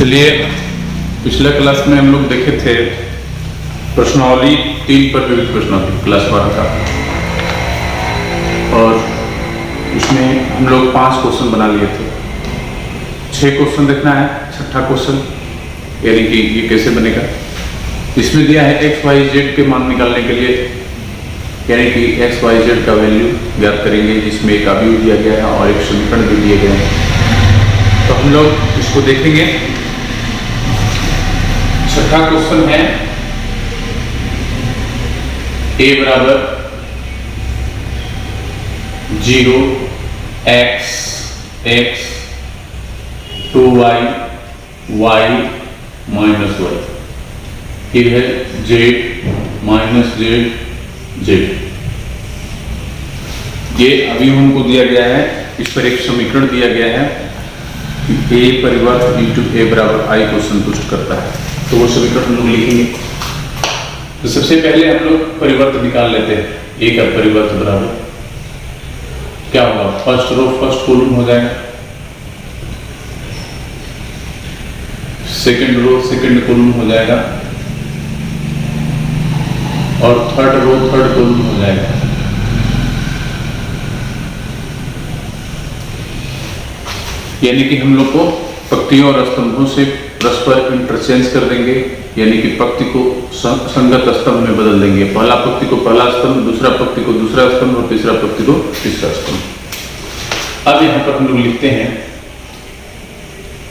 चलिए, पिछले क्लास में हम लोग देखे थे प्रश्नावली 3 पर विविध प्रश्नावली क्लास 12 का, और उसमें हम लोग 5 क्वेश्चन बना लिए थे। 6 क्वेश्चन देखना है, छठा क्वेश्चन यानी कि ये कैसे बनेगा। इसमें दिया है एक्स वाई जेड के मान निकालने के लिए, यानी कि एक्स वाई जेड का वैल्यू ज्ञात करेंगे, जिसमें एक अवयव दिया गया है और एक समीकरण भी दिए गए हैं। तो हम लोग इसको देखेंगे। छठा क्वेश्चन है a बराबर 0 x x 2y y minus y, ये है z माइनस z z। ये अभी हमको दिया गया है, इस पर एक समीकरण दिया गया है कि a परिवर्त इंटू a बराबर i को संतुष्ट करता है। तो वो समीकरण हम लोग लिखेंगे। तो सबसे पहले हम लोग परिवर्त निकाल लेते हैं। a का परिवर्त बराबर क्या होगा, फर्स्ट रो फर्स्ट कॉलम हो जाएगा, सेकंड रो सेकंड कॉलम हो जाएगा, और थर्ड रो थर्ड कॉलम हो जाएगा। यानी कि हम लोग को पंक्तियों और स्तंभों से परस्पर इंटरचेंज कर देंगे, यानी कि पंक्ति को संगत स्तंभ में बदल देंगे। पहला पंक्ति को पहला स्तंभ, दूसरा पंक्ति को दूसरा स्तंभ और तीसरा पंक्ति को तीसरा स्तंभ। अब यहाँ पर हम लोग लिखते हैं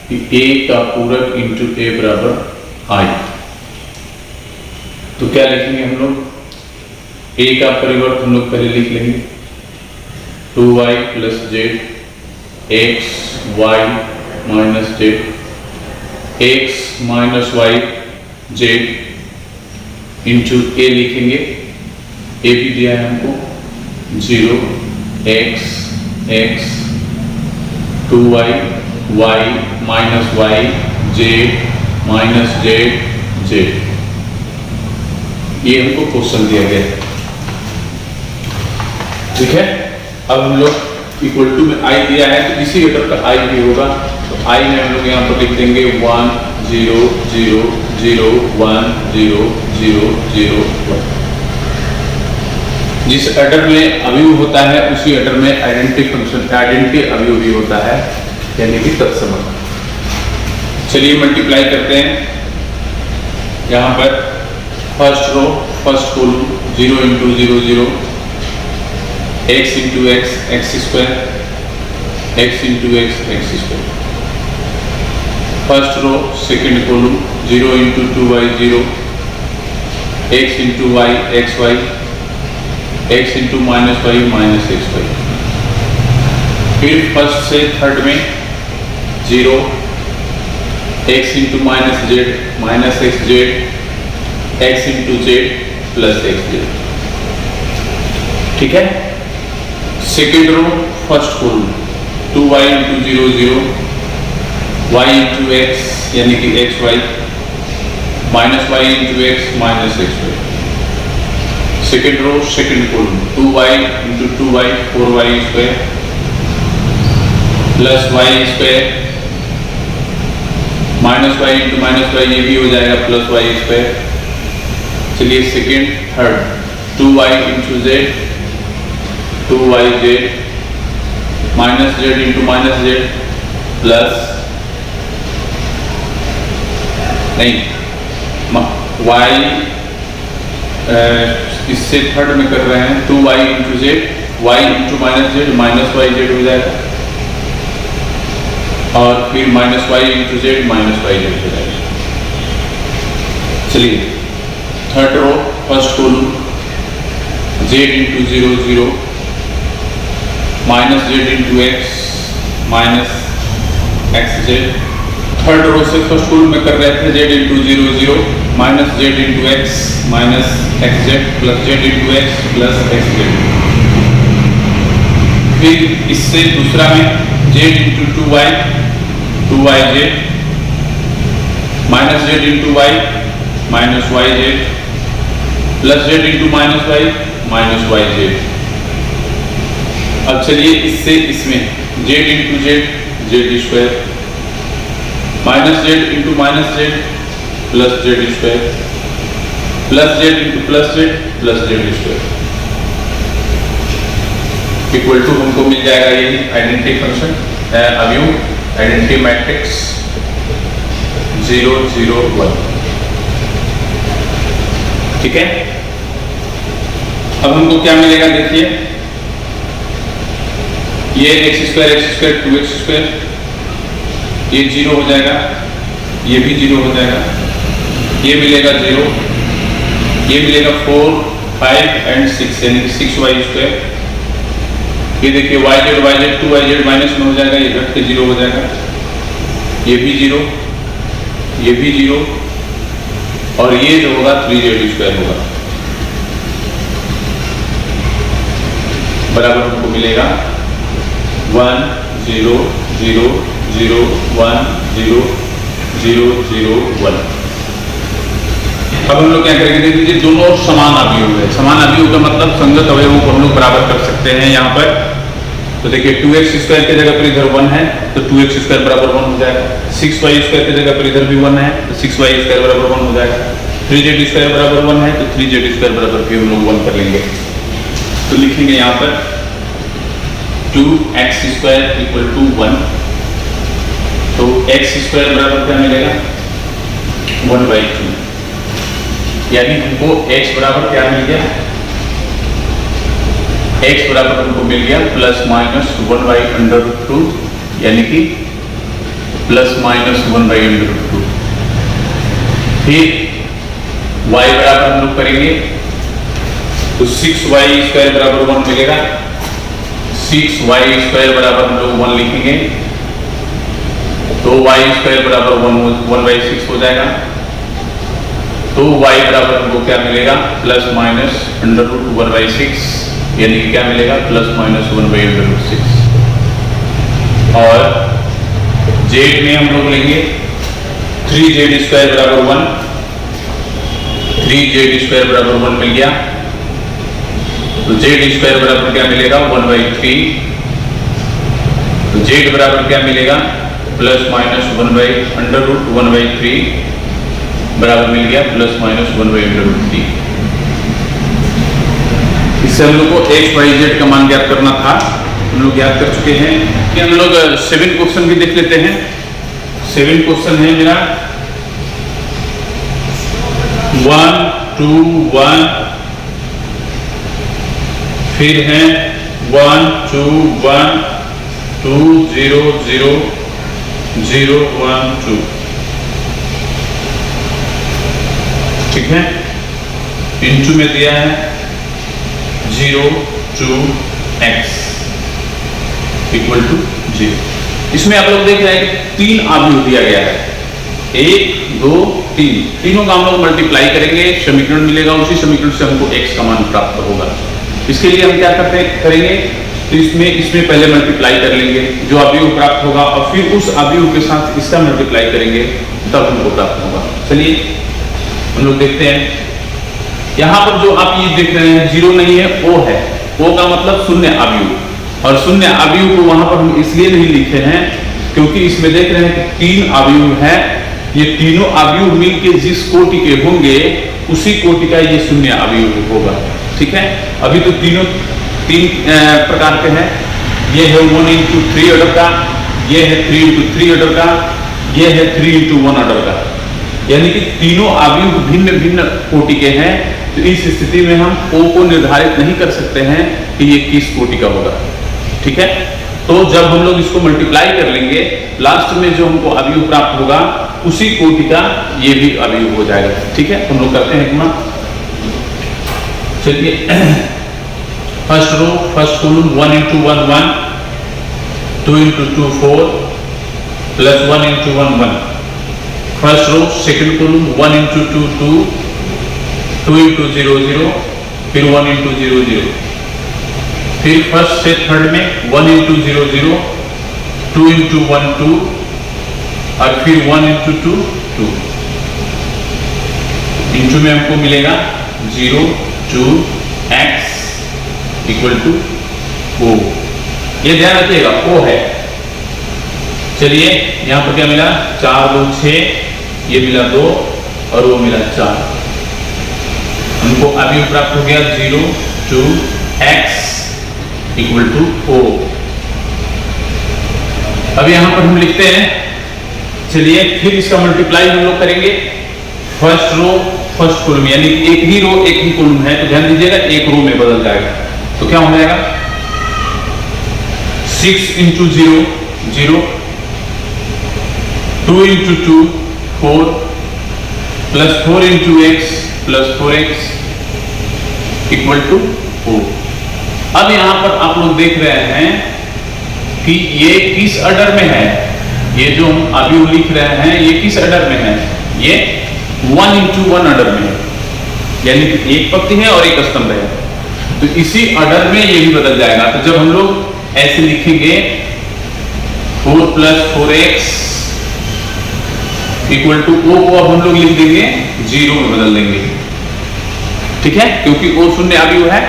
कि a का पूरक इंटू a बराबर i। तो क्या लिखेंगे हम लोग, a का परिवर्त हम लोग पहले लिख लेंगे 2y plus z x y minus z x minus y z into a लिखेंगे। a भी दिया है हमको 0 x x 2y y minus y z minus z z। ये हमको क्वेश्चन दिया गया है, ठीक है। अब हम लोग इक्वल टू में i दिया है, तो इसी वेक्टर का i भी होगा। तो i में हम लोग यहाँ पर लिख देंगे 1 0 0 0 1 0 0 0 1। जिस ऑर्डर में अवयव होता है उसी ऑर्डर में आइडेंटिटी फंक्शन आइडेंटिटी अवयव भी होता है, यानी कि तत्सम। चलिए मल्टीप्लाई करते हैं। यहाँ पर first row first column 0 into 0 0 x into x x square x into x x square. First row second column 0 into 2y 0 x into y x y x into minus y minus x y. फिर first से third में 0 x into minus z minus x z x into z plus x z, ठीक है। Second row first column 2y into 0 0 y into x यानी कि x y minus y into x minus x y. Second row second column 2y into 2y 4y square plus y square minus y into minus y, ये भी हो जाएगा plus y square. चलिए second third 2y into z 2yz minus z into minus z plus नहीं y, इससे third में कर रहे हैं 2y into z y into minus z minus y z हो जाएगा, और फिर minus y into z minus y z हो जाएगा। चलिए third row first column z into 0 0 minus z into x minus x z. Third row से first column में कर रहे थे z into 0 0 minus z into x minus x z plus z into x plus x z. फिर इससे दूसरा में z into 2y z minus z into y minus y Z plus z into minus y z. अब चलिए इससे इसमें z into z z square minus z into minus z plus z square plus z into plus z square equal to हमको मिल जाएगा ये identity function अवयव identity matrix 0 0 1। ठीक है, अब हमको क्या मिलेगा देखिए, ये एक्स स्क्वायर 2x स्क्वायर ये 0 हो जाएगा, ये भी 0 हो जाएगा, ये मिलेगा 0, ये मिलेगा 4 5 एंड 6 यानी 6y स्क्वायर। ये देखिए yz 2yz माइनस में हो जाएगा, ये घट के 0 हो जाएगा, ये भी 0, ये भी 0 और ये जो होगा 3z स्क्वायर होगा, बराबर हमको मिलेगा 1 0 0 0 1 0 0 0 1। अब हम लोग क्या करेंगे, देखिए दोनों समान अवयव है, समान अवयव का मतलब संगत अवयवों को हम लोग बराबर कर सकते हैं यहाँ पर। तो देखिए 2x स्क्वायर की जगह पर इधर 1 है तो 2x स्क्वायर बराबर 1 हो जाएगा, 6y स्क्वायर की जगह पर इधर भी 1 है तो 6y स्क्वायर बराबर 1 हो जाएगा, 3z स्क्वायर बराबर 1 है तो 3z स्क्वायर बराबर भी हम लोग 1 कर लेंगे। तो लिखेंगे यहाँ पर 2x स्क्वायर इक्वल टू 1, तो x स्क्वायर बराबर क्या मिलेगा 1/2, यानी हमको x बराबर क्या मिल गया, x बराबर हमको मिल गया प्लस माइनस 1/√2 यानी कि प्लस माइनस 1/√2। फिर y बराबर हम लोग करेंगे तो 6y स्क्वायर बराबर 1 मिलेगा, 6y स्क्वायर बराबर हम लोग 1 लिखेंगे तो y स्क्वायर बराबर 1/6 हो जाएगा। तो y बराबर हमको क्या मिलेगा प्लस माइनस √1/6 यानी कि क्या मिलेगा प्लस माइनस 1/√6। और z में हम लोग लेंगे 3z स्क्वायर बराबर 1, 3z स्क्वायर बराबर 1 मिल गया तो z स्क्वायर बराबर क्या मिलेगा 1/3, तो z बराबर क्या मिलेगा प्लस माइनस 1/√1/3 बराबर मिल गया प्लस माइनस 1/√3। इससे हम लोग को x y z का मान ज्ञात करना था, हम लोग ज्ञात कर चुके हैं कि हम लोग 7 क्वेश्चन भी देख लेते हैं। 7 क्वेश्चन है मेरा 1 2 1, फिर है 1 2 1 2 0 0 0 1 2। ठीक है, इंटू में दिया है 0 2 x इक्वल टू 0। इसमें आप लोग देख रहे हैं कि 3 अवयव दिया गया है, 1 2 3, तीनों का हम लोग मल्टीप्लाई करेंगे, समीकरण मिलेगा, उसी समीकरण से हमको x का मान प्राप्त होगा। इसके लिए हम क्या करेंगे तो इसमें पहले मल्टीप्लाई कर लेंगे जो अवयव प्राप्त होगा और फिर उस अवयव के साथ इसका मल्टीप्लाई करेंगे तब हमको प्राप्त होगा। चलिए हम लोग देखते हैं, यहाँ पर जो आप ये देख रहे हैं 0 नहीं है, O है, O का मतलब शून्य अवयव, और शून्य अवयव को वहां पर हम इसलिए नहीं लिखे हैं क्योंकि इसमें देख रहे हैं कि 3 अवयव है, ये तीनों अवयव मिलके जिस कोटि के होंगे उसी कोटि का ये शून्य अवयव होगा। ठीक है, अभी तो तीन प्रकार के हैं, ये है 1 into 3 ऑर्डर का, ये है 3 into 3 ऑर्डर का, ये है 3 into 1 ऑर्डर का, यानी कि तीनों अवयव भिन्न भिन्न कोटि के हैं। तो इस स्थिति में हम O को निर्धारित नहीं कर सकते हैं कि ये किस कोटि का होगा। ठीक है, तो जब हम लोग इसको मल्टीप्लाई कर लेंगे लास्ट में जो हमको अवयव प्राप्त होगा उसी कोटि का ये भी अवयव हो जाएगा। ठीक है, हम लोग करते हैं गुणा। चलिए first row first column 1 into 1 1, 2 into 2 4 plus 1 into 1 1। First row second column 1 into 2 2, 2 into 0 0, फिर 1 into 0 0। फिर फर्स्ट से थर्ड में 1 into 0 0, 2 into 1 2 और फिर 1 into 2 2। इंटू में हमको मिलेगा 0 2 x इक्वल टू O। ये ध्यान रखिएगा O है, चलिए यहाँ पर क्या मिला, 4 2 6, ये मिला 2 और वो मिला 4। हमको अभी प्राप्त हो गया 0 2 x इक्वल टू O। अब यहाँ पर हम लिखते हैं, चलिए फिर इसका मल्टीप्लाई हम लोग करेंगे फर्स्ट रो फर्स्ट कॉलम, यानी एक ही रो एक ही कॉलम है तो ध्यान दीजिएगा एक रो में बदल जाएगा। तो क्या हो जाएगा 6 into 0 0, 2 into 2 4, plus 4 into x plus 4x equal to 4। अब यहां पर आप लोग देख रहे हैं कि ये किस ऑर्डर में है, ये जो हम अभी लिख रहे हैं ये किस ऑर्डर में है, ये 1 इंटू 1 ऑर्डर में है, यानी कि एक पंक्ति है और एक स्तंभ है। तो इसी ऑर्डर में ये भी बदल जाएगा। तो जब हम लोग ऐसे लिखेंगे 4 plus 4x equal to O को अब हम लोग लिख देंगे 0 में बदल देंगे, ठीक है, क्योंकि O शून्य अवयव है।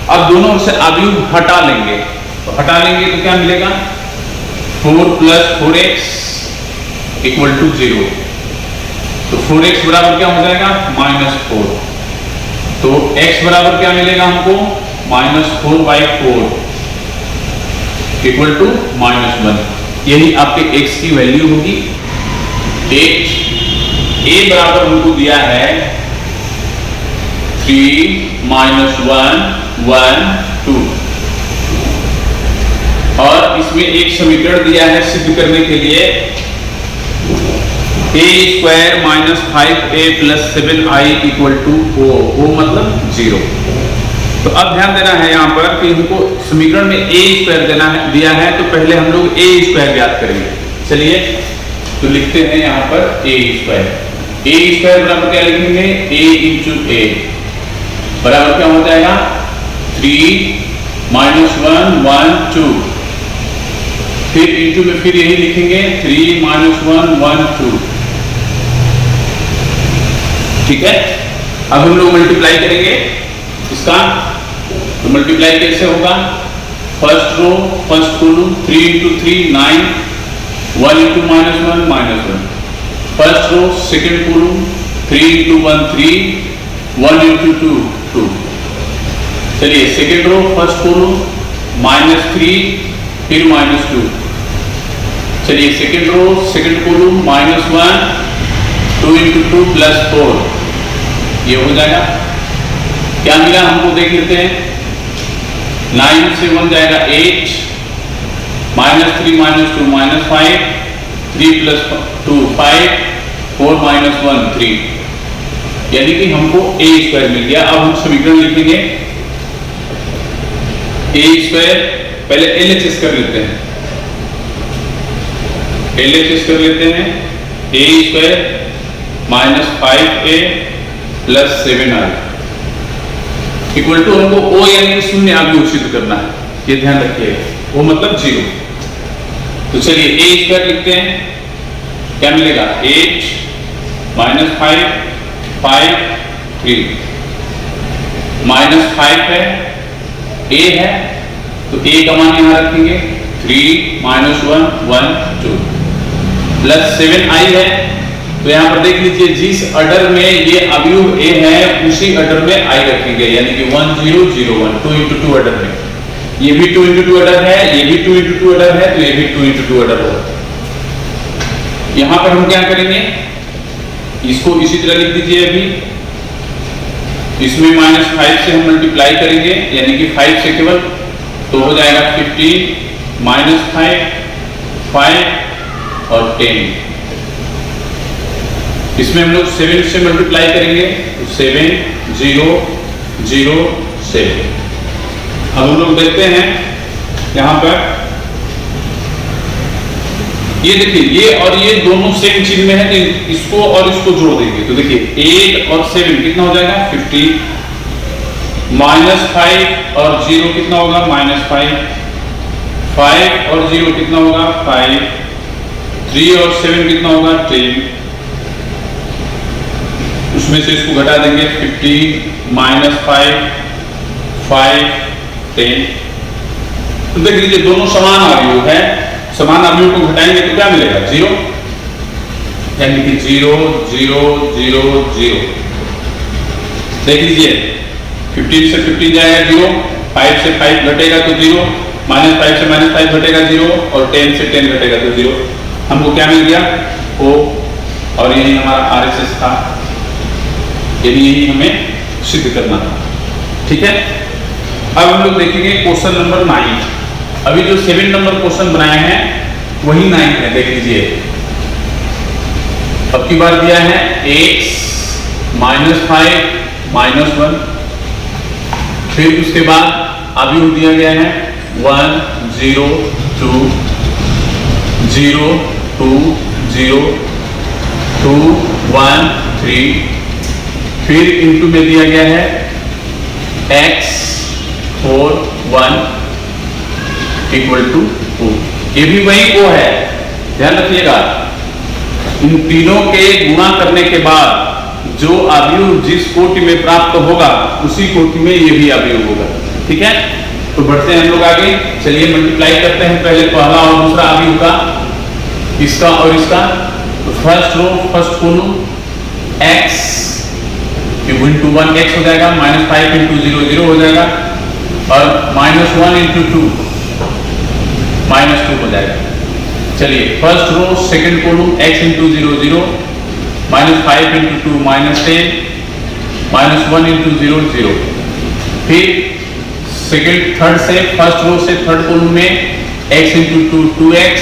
अब दोनों से अवयव हटा लेंगे, तो हटा लेंगे तो क्या मिलेगा 4 प्लस 4x इक्वल टू 0। तो 4x बराबर क्या हो जाएगा -4। तो x बराबर क्या मिलेगा हमको -4/4 इक्वल टू -1। यही आपके x की वैल्यू होगी 8। a बराबर हमको दिया है 3 -1 1 2, और इसमें एक समीकरण दिया है सिद्ध करने के लिए a² - 5a + 7i equal to O मतलब 0। तो अब ध्यान देना है यहाँ पर कि हमको समीकरण में a² देना है, दिया है, तो पहले हम लोग a² ज्ञात करेंगे। चलिए तो लिखते हैं यहाँ पर a² बराबर क्या लिखेंगे a इंटू a बराबर क्या हो जाएगा 3 -1 1 2, फिर इंटू में फिर यही लिखेंगे 3 -1 1 2, ठीक है। अब हम लोग मल्टीप्लाई करेंगे इसका, तो मल्टीप्लाई कैसे होगा, first row first column 3 into 3 9, 1 into -1 -1, first row second column 3 into 1 3, 1 into 2 2। चलिए सेकेंड रो फर्स्ट कॉलम -3 फिर -2, चलिए second row second column -1 2 into 2 plus 4, ये हो जाएगा। क्या मिला हमको देख लेते हैं, 9 से 1 जाएगा 8, -3 -2 -5, 3 प्लस 2 5, 4 -1 3, यानी कि हमको a² मिल गया। अब हम समीकरण लिखेंगे a², पहले LHS कर लेते हैं, LHS कर लेते हैं a² -5a + 7i equal to हमको O यानी कि शून्य अवयव सिद्ध करना है, ये ध्यान रखिएगा, O मतलब 0। तो चलिए a² लिखते हैं, क्या मिलेगा 8 -5 5 3, -5 है, a है तो a का मान यहां रखेंगे 3 -1 1 2 प्लस 7i है। तो यहां पर देख लीजिए जिस ऑर्डर में ये अवयव a है उसी ऑर्डर में i रखेंगे, यानी कि 1 0 0 1 2 इंटू 2 ऑर्डर में, ये भी 2 इंटू 2 ऑर्डर है, ये भी 2 इंटू 2 ऑर्डर है, तो ये भी 2 इंटू 2 ऑर्डर होगा। यहां पर हम क्या करेंगे, इसको इसी तरह लिख दीजिए, अभी इसमें -5 से हम मल्टीप्लाई करेंगे, यानी कि 5 से केवल, तो हो जाएगा 15 -5 5 और 10। इसमें हम लोग 7 से मल्टीप्लाई करेंगे, तो 7 0 0 7। अब हम लोग देखते हैं यहां पर, ये देखिए ये और ये दोनों सेम चीज में है, तो इसको और इसको जोड़ देंगे, तो देखिए 8 और 7 कितना हो जाएगा 15, -5 और 0 कितना होगा -5, 5 और 0 कितना होगा 5, 3 और 7 कितना होगा 10, उसमें से इसको घटा देंगे 15 -5 5 10। तो देख लीजिए दोनों समान अवयव है, समान अवयव को घटाएंगे तो क्या मिलेगा? 0, यानी कि 0 0 0 0। देख लीजिए, 15 से 15 जाएगा 0, 5 से 5 घटेगा तो 0, -5 से -5 घटेगा 0, और 10 से 10 घटेगा तो 0। हमको क्या मिल गया? O, और यही हमारा RHS था, यही हमें सिद्ध करना था। ठीक है, अब हम लोग देखेंगे क्वेश्चन नंबर 9। अभी जो 7 नंबर क्वेश्चन बनाए हैं वही 9 है। देख लीजिए, अब की बार दिया है x -5 -1, फिर उसके बाद अभी दिया गया है 1 0 2 0 2 0 2 1 3, फिर इनटू में दिया गया है x 4 1 इक्वल टू 2। ये भी वही को है, ध्यान रखिएगा। इन तीनों के गुणा करने के बाद जो अवयव जिस कोटि में प्राप्त होगा उसी कोटि में ये भी अवयव होगा। ठीक है, तो बढ़ते हैं हम लोग आगे। चलिए मल्टीप्लाई करते हैं पहले पहला और दूसरा अवयव का, इसका और इसका। तो first row first column x into 1 x हो जाएगा, -5 इंटू 0 0 हो जाएगा, और -1 इंटू 2 -2 हो जाएगा। चलिए first row second column x into 0 0, -5 into 2 -10, -1 into 0 0। फिर सेकंड थर्ड से फर्स्ट रो से थर्ड कॉलम में x इंटू 2 2x,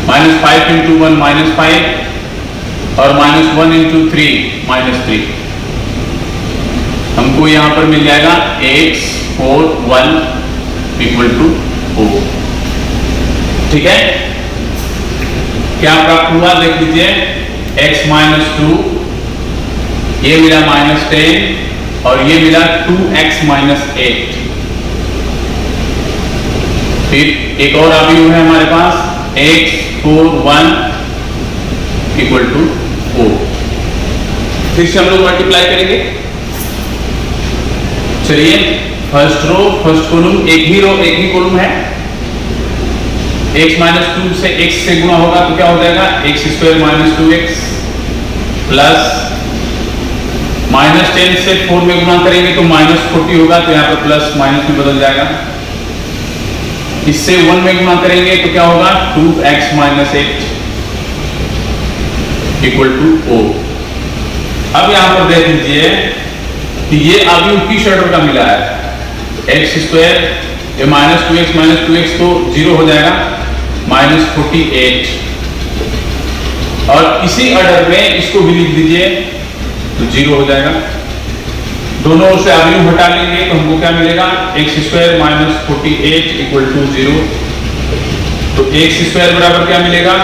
-5 इंटू 1 -5, और -1 इंटू 3 -3। हमको यहां पर मिल जाएगा x 4 1 इक्वल टू 4। ठीक है, क्या प्राप्त हुआ? देख लीजिए, x -2, ये मिला -10, और ये मिला 2x -8। फिर एक और अवयव है हमारे पास x 4 1 इक्वल टू 4। फिर से हम लोग मल्टीप्लाई करेंगे। चलिए फर्स्ट रो फर्स्ट कॉलम, एक ही रो एक ही कॉलम है, x -2 से x से गुणा होगा तो क्या हो जाएगा? x² -2x, प्लस -10 से 4 में गुणा करेंगे तो -40 होगा, तो यहाँ पर प्लस माइनस में बदल जाएगा। इससे 1 में गुणा करेंगे तो क्या होगा? 2x -8 equal to O। अब यहां पर देख लीजिए कि ये अवयव किस ऑर्डर का मिला है? x², ये -2x तो 0 हो जाएगा, -48, और इसी ऑर्डर में इसको भी लिख दीजिए तो 0 हो जाएगा। दोनों ओर से अवयव हटा लेंगे तो हमको क्या मिलेगा? x² -48 equal to 0। तो x² बराबर क्या मिलेगा?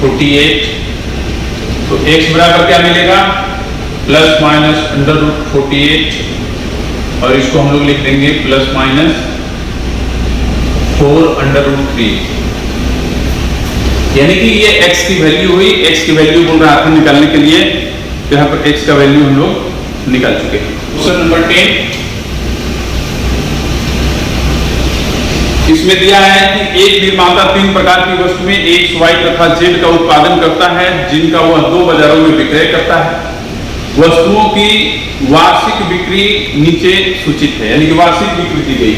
48। तो x बराबर क्या मिलेगा? प्लस माइनस √48, और इसको हम लोग लिख देंगे प्लस माइनस 4√3। यानी कि ये x की वैल्यू हुई। x की वैल्यू बोल रहा था निकालने के लिए, तो यहाँ पर x का वैल्यू हम लोग निकाल चुके हैं। क्वेश्चन नंबर 10, इसमें दिया है कि एक निर्माता 3 प्रकार की वस्तु में X, Y तथा Z का उत्पादन करता है, जिनका वह 2 बाजारों में विक्रय करता है। वस्तुओं की वार्षिक बिक्री नीचे सूचित है, यानी कि वार्षिक बिक्री दी गई।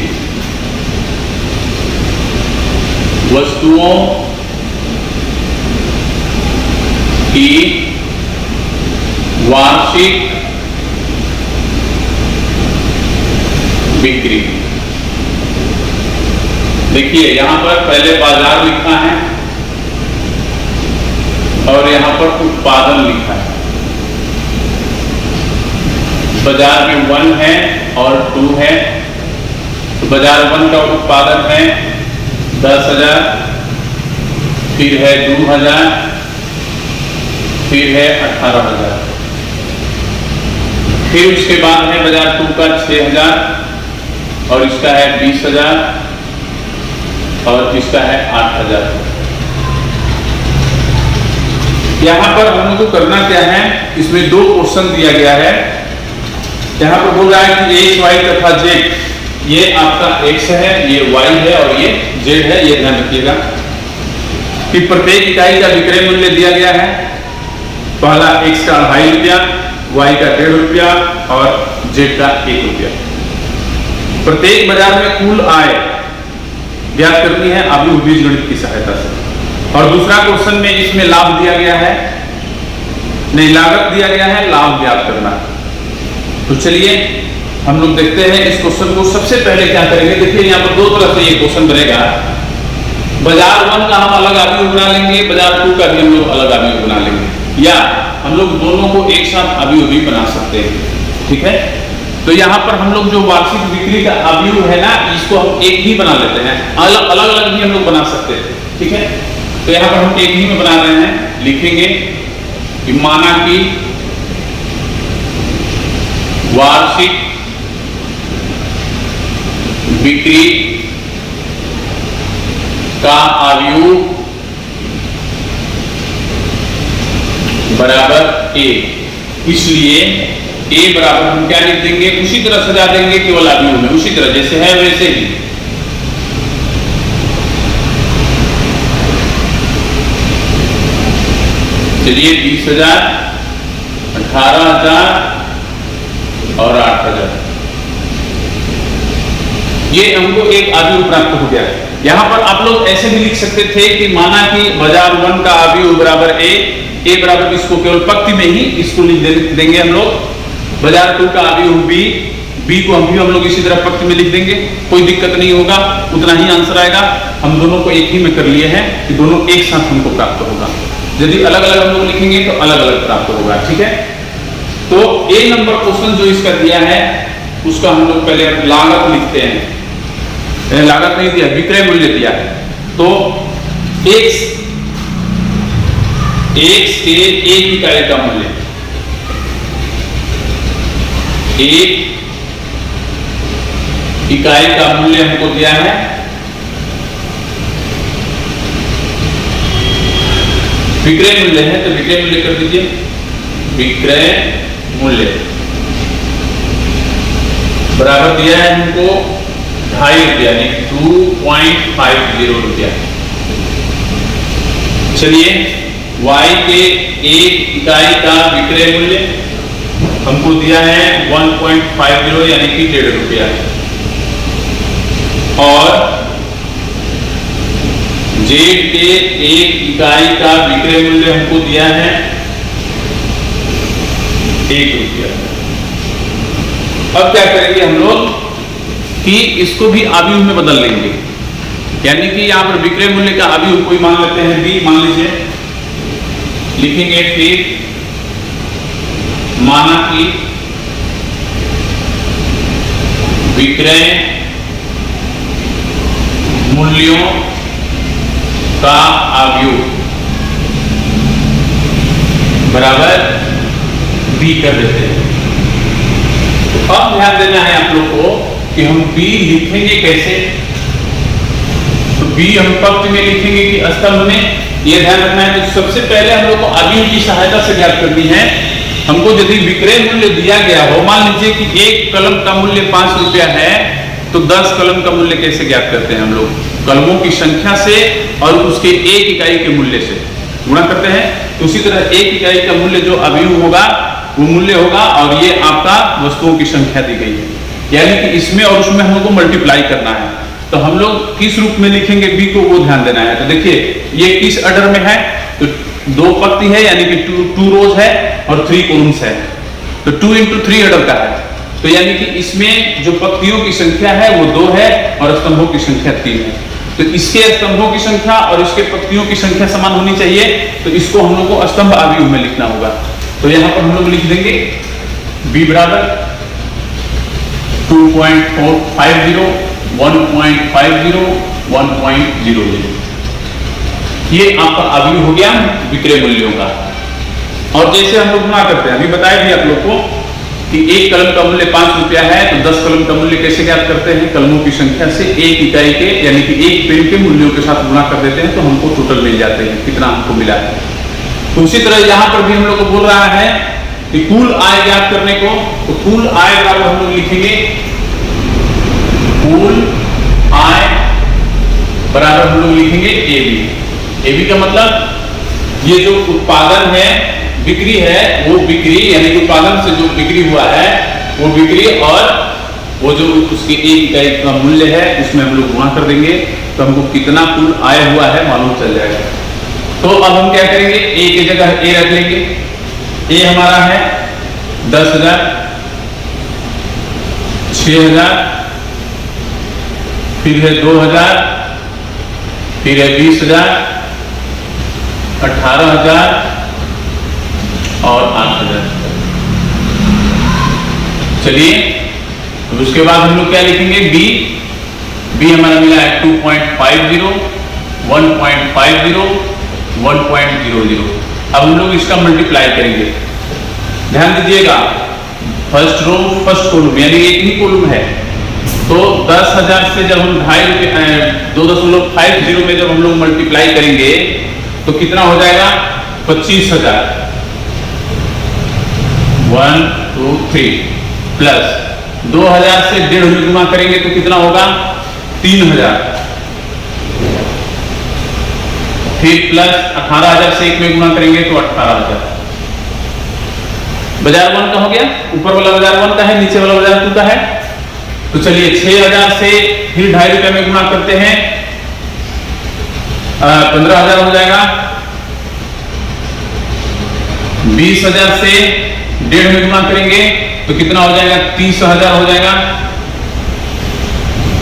वस्तुओं की वार्षिक बिक्री। देखिए यहां पर पहले बाजार लिखा है और यहां पर उत्पादन लिखा है। बाजार में 1 है और 2 है, तो बाजार 1 का उत्पादन है 10,000, फिर है 2,000, फिर है 18,000, फिर उसके बाद है बाजार 2 का 6,000, और इसका है 20,000, और इसका है 8,000। यहां पर हम लोग को करना क्या है, इसमें 2 क्वेश्चन दिया गया है। यहां पर बोल रहा है कि X, Y तथा Z, ये आपका X है, ये Y है और ये Z है, ये ध्यान रखिएगा। कि प्रत्येक इकाई का विक्रय मूल्य दिया गया है। पहला x का 2.5 रुपया, y का 1.5 रुपया और z का 1 रुपया। प्रत्येक बाजार में कुल आय ज्ञात करनी है अभियुक्त बीजगणित की सहायता से। और दूसरा क्वेश्चन में इसमें लाभ दिया गया है, नहीं लागत दिया गया है, लाभ ज्ञात करना। तो चलिए हम लोग देखते हैं इस क्वेश्चन को। सबसे पहले क्या करेंगे, देखिए यहाँ पर दो तरह से ये क्वेश्चन बनेगा। बाजार 1 का हम अलग अभियुक्त बना लेंगे, बाजार 2 का भी हम लोग अलग अभियुक्त बना लेंगे, या हम लोग दोनों को एक साथ अभियुक्त भी बना सकते हैं। ठीक है, तो यहाँ पर हम लोग जो वार्षिक बिक्री का अभियुक्त है ना, इसको हम एक ही बना लेते हैं, अलग अलग भी हम लोग बना सकते हैं। ठीक है, तो यहाँ पर हम एक ही में बना रहे हैं। लिखेंगे कि माना कि वार्षिक बिक्री का अभियुक्त बराबर A, इसलिए A बराबर हम क्या लिख देंगे, उसी तरह सजा देंगे केवल अभियुक्त में, उसी तरह जैसे है वैसे ही। चलिए 20,000, 18,000 और 8,000, ये हमको एक अभियुक्त प्राप्त हो गया। यहां पर आप लोग ऐसे भी लिख सकते थे कि माना कि बाजार 1 का अभियुक्त बराबर A बराबर, इसको केवल पंक्ति में ही इसको लिख देंगे हम लोग। बाजार 2 का अभियुक्त B को हम लोग इसी तरह पंक्ति में लिख देंगे, कोई दिक्कत नहीं होगा, उतना ही आंसर आएगा। हम दोनों को एक ही में कर लिए हैं कि दोनों एक साथ हमको प्राप्त होगा। यदि अलग अलग हम लोग लिखेंगे तो अलग अलग प्राप्त होगा। ठीक है, तो A नंबर क्वेश्चन जो इसका दिया है उसका हम लोग पहले लागत लिखते हैं। लागत नहीं दिया, विक्रय मूल्य दिया है। तो x के एक इकाई का मूल्य, एक इकाई का मूल्य हमको दिया है विक्रय मूल्य है, तो विक्रय मूल्य कर दीजिए। विक्रय मूल्य बराबर दिया है हमको 2.5 रुपया, 2.50 रुपया। चलिए y के एक इकाई का विक्रय मूल्य हमको दिया है 1.50 यानी कि 1.5 रुपया, और z के एक इकाई का विक्रय मूल्य हमको दिया है 1 रुपया। अब क्या करेंगे हम लोग कि इसको भी अभियुक्त में बदल लेंगे, यानी कि यहां पर विक्रय मूल्य का अभियुक्त कोई मान लेते हैं B, मान लीजिए। लिखेंगे फिर माना कि विक्रय मूल्यों का अभियुक्त बराबर B कर देते हैं। तो अब ध्यान देना है आप लोग को कि हम B लिखेंगे कैसे। तो B हम पंक्ति में लिखेंगे कि स्तंभ में, यह ध्यान रखना है। तो सबसे पहले हम लोग को अभियुक्त की सहायता से ज्ञात करनी है। हमको यदि विक्रय मूल्य दिया गया हो, मान लीजिए कि एक कलम का मूल्य 5 रुपया है, तो 10 कलम का मूल्य कैसे ज्ञात करते हैं हम लोग, कलमों की संख्या से और उसके एक इकाई के मूल्य से गुणा करते हैं। तो उसी तरह एक इकाई का मूल्य जो अभियुक्त होगा वो मूल्य होगा, और ये आपका वस्तुओं की संख्या दी गई है, यानी कि इसमें और उसमें हम लोग को मल्टीप्लाई करना है। तो हम लोग किस रूप में लिखेंगे B को, वो ध्यान देना है। तो देखिए ये किस ऑर्डर में है, तो 2 पंक्ति है, यानी कि 2 रोज है और 3 कॉलम्स है, तो 2 into 3 ऑर्डर का है। तो यानी कि इसमें जो पंक्तियों की संख्या है वो 2 है और स्तंभों की संख्या 3 है। तो इसके स्तंभों की संख्या और इसके पंक्तियों की संख्या समान होनी चाहिए, तो इसको हम लोग को स्तंभ अभियुक्त में लिखना होगा। तो यहाँ पर हम लोग लिख देंगे B बराबर 2.450, 1.50, 1.00। ये आपका अभियुक्त हो गया विक्रय मूल्यों का। और जैसे हम लोग गुणा करते हैं, अभी बताया भी आप लोग को कि एक कलम का मूल्य 5 रुपया है, तो 10 कलम का मूल्य कैसे ज्ञात करते हैं, कलमों की संख्या से एक इकाई के यानी कि एक पेन के मूल्यों के साथ गुणा कर देते हैं, तो हमको टोटल मिल जाते हैं कितना हमको मिला है। तो उसी तरह यहाँ पर भी हम लोग को बोल रहा है कि कुल आय ज्ञात करने को, तो कुल आय बराबर हम लोग लिखेंगे, कुल आय बराबर हम लोग लिखेंगे AB। एबी का मतलब ये जो उत्पादन है, बिक्री है, वो बिक्री यानी कि उत्पादन से जो बिक्री हुआ है वो बिक्री और वो जो उसके एक इकाई का मूल्य है उसमें हम लोग गुणा कर देंगे तो हमको कितना कुल आय हुआ है मालूम चल जाएगा। तो अब हम क्या करेंगे, ए की जगह ए रख लेंगे। ए हमारा है 10,000, 6,000, फिर है 2,000, फिर है 20,000, 18,000 और 8,000। चलिए तो उसके बाद हम लोग क्या लिखेंगे, बी हमारा मिला है 2.50, 1.50, 1.00। अब हम लोग इसका मल्टीप्लाई करेंगे। ध्यान दीजिएगा, फर्स्ट रो फर्स्ट कॉलम यानी एक ही कॉलम है, तो 10,000 से जब हम 2.50 में जब हम लोग मल्टीप्लाई करेंगे तो कितना हो जाएगा, 25,000। 1 2 3 प्लस 2,000 से 1.5 में गुणा करेंगे तो कितना होगा, 3,000। फिर प्लस 18,000 से 1 में गुणा करेंगे तो 18,000। बाजार 1 का हो गया, ऊपर वाला बाजार 1 का है, नीचे वाला बाजार 2 का है। तो चलिए 6,000 से फिर 2.5 रुपए में गुणा करते हैं, 15,000 हो जाएगा। 20,000 से 1.5 में गुणा करेंगे तो कितना हो जाएगा, 30,000 हो जाएगा।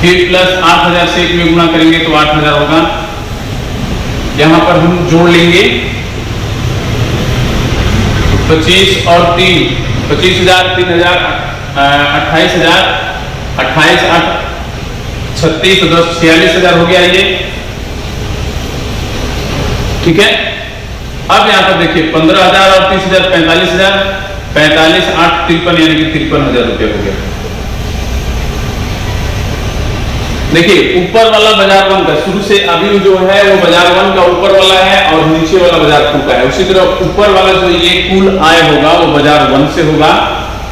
फिर प्लस 8,000 से 1 में गुणा करेंगे तो 8,000 होगा। यहां पर हम जोड़ लेंगे 25 और 3, 25,000, 3,000, 28,000, 28, 8, 36, 10, 46,000 हो गया ये, ठीक है। अब यहां पर देखिए 15,000 और 30,000 45,000, 45, 8, 53 यानी कि 53,000 रुपये हो गया। देखिए ऊपर वाला बाजार 1 का शुरू से अभी जो है वो बाजार 1 का ऊपर वाला है और नीचे वाला बाजार 2 का है। उसी तरह ऊपर वाला जो ये कुल आय होगा वो बाजार 1 से होगा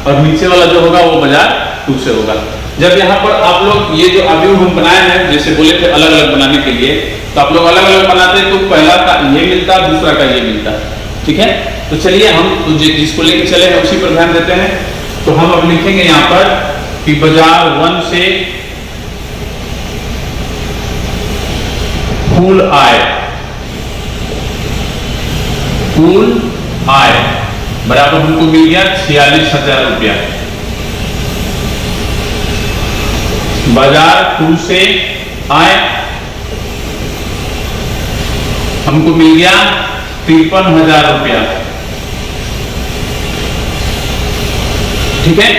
और नीचे वाला जो होगा वो बाजार 2 से होगा। जब यहाँ पर आप लोग ये जो अभी हम बनाए हैं, जैसे बोले थे अलग अलग बनाने के लिए, तो आप लोग अलग अलग बनाते तो पहला का ये मिलता, दूसरा का ये मिलता, ठीक है। तो चलिए हम जिसको लेके चले हैं उसी पर ध्यान देते हैं। तो हम अब लिखेंगे यहाँ पर कि बाजार 1 से कुल आय बराबर हमको मिल गया 46,000 रुपया। बाजार 2 से आय हमको मिल गया 53,000 रुपया, ठीक है।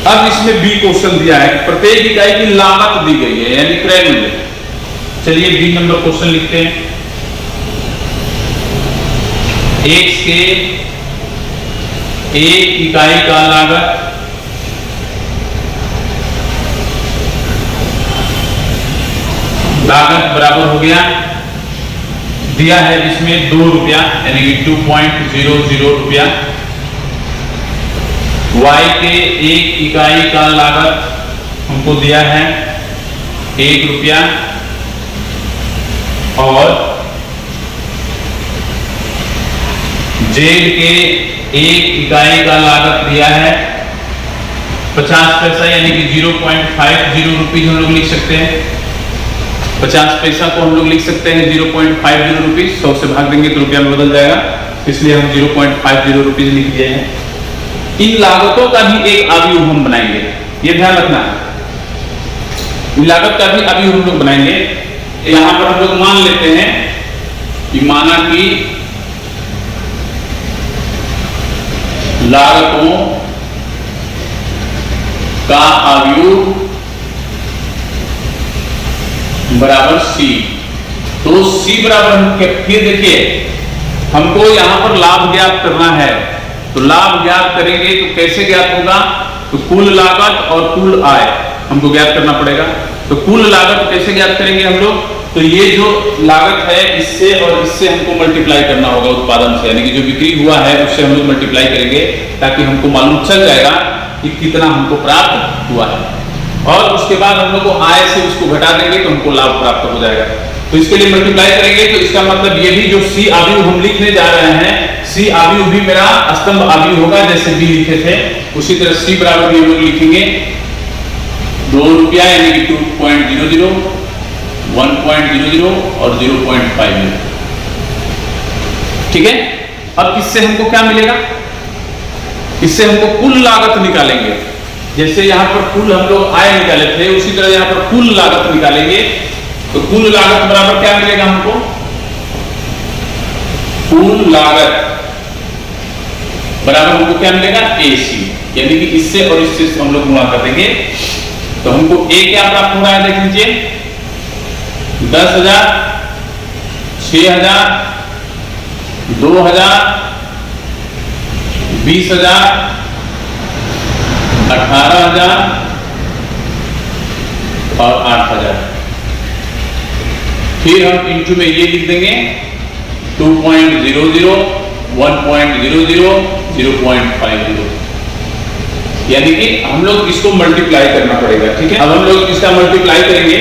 अब इसमें बी क्वेश्चन दिया है, प्रत्येक इकाई की लागत दी गई है यानी क्रय मूल्य। चलिए बी नंबर क्वेश्चन लिखते हैं। X के एक इकाई का लागत बराबर हो गया, दिया है इसमें 2 रुपया यानी कि 2.00 रुपया। Y के एक इकाई का लागत हमको दिया है 1 रुपया और Z के एक इकाई का लागत दिया है 50 पैसा यानी कि 0.50 रुपीज हम लोग लिख सकते हैं। 50 पैसा को हम लोग लिख सकते हैं 0.50 रुपीज, 100 से भाग देंगे तो रुपया में बदल जाएगा, इसलिए हम 0.50 रुपीज लिख दिए हैं। इन लागतों का भी एक अवयव हम बनाएंगे, ये ध्यान रखना है। इन लागत का भी अवयव हम लोग बनाएंगे। यहां पर हम लोग मान लेते हैं कि माना कि लागतों का अवयव बराबर सी। तो सी बराबर, फिर देखिए हमको यहां पर लाभ ज्ञात करना है, तो लाभ ज्ञात करेंगे तो कैसे ज्ञात होगा, तो कुल लागत और कुल आय हमको ज्ञात करना पड़ेगा। तो कुल लागत कैसे ज्ञात करेंगे हम लोग, तो ये जो लागत है इससे और इससे हमको मल्टीप्लाई करना होगा उत्पादन से, यानी कि जो बिक्री हुआ है उससे हम लोग मल्टीप्लाई करेंगे ताकि हमको मालूम चल जाएगा कि कितना हमको प्राप्त हुआ है। और उसके बाद हम लोग को आय से उसको घटा देंगे तो हमको लाभ प्राप्त हो जाएगा। तो इसके लिए मल्टीप्लाई करेंगे तो इसका मतलब ये भी जो सी आव्यूह हम लिखने जा रहे हैं, सी आव्यूह भी मेरा स्तंभ आव्यूह होगा, जैसे बी लिखे थे उसी तरह सी बराबर भी हम लोग लिखेंगे ₹2 यानी कि 2.00, 1.00 और 0.5। ठीक है। अब इससे हमको क्या मिलेगा, इससे हमको कुल लागत निकालेंगे। जैसे यहाँ पर कुल हम लोग आय निकाले थे, उसी तरह यहाँ पर कुल लागत निकालेंगे। तो कुल लागत बराबर क्या मिलेगा हमको, कुल लागत बराबर हमको क्या मिलेगा, AC, यानी कि इससे और इससे हम लोग गुणा कर देंगे। तो हमको A क्या प्राप्त हो रहा है, देख लीजिए 10,000, 6,000, 2,000, 20,000, 18,000 और 8,000। फिर हम इंटू में ये लिख देंगे 2.00, 1.00, 0.50, यानी कि हम लोग इसको मल्टीप्लाई करना पड़ेगा। ठीक है। अब हम लोग इसका मल्टीप्लाई करेंगे।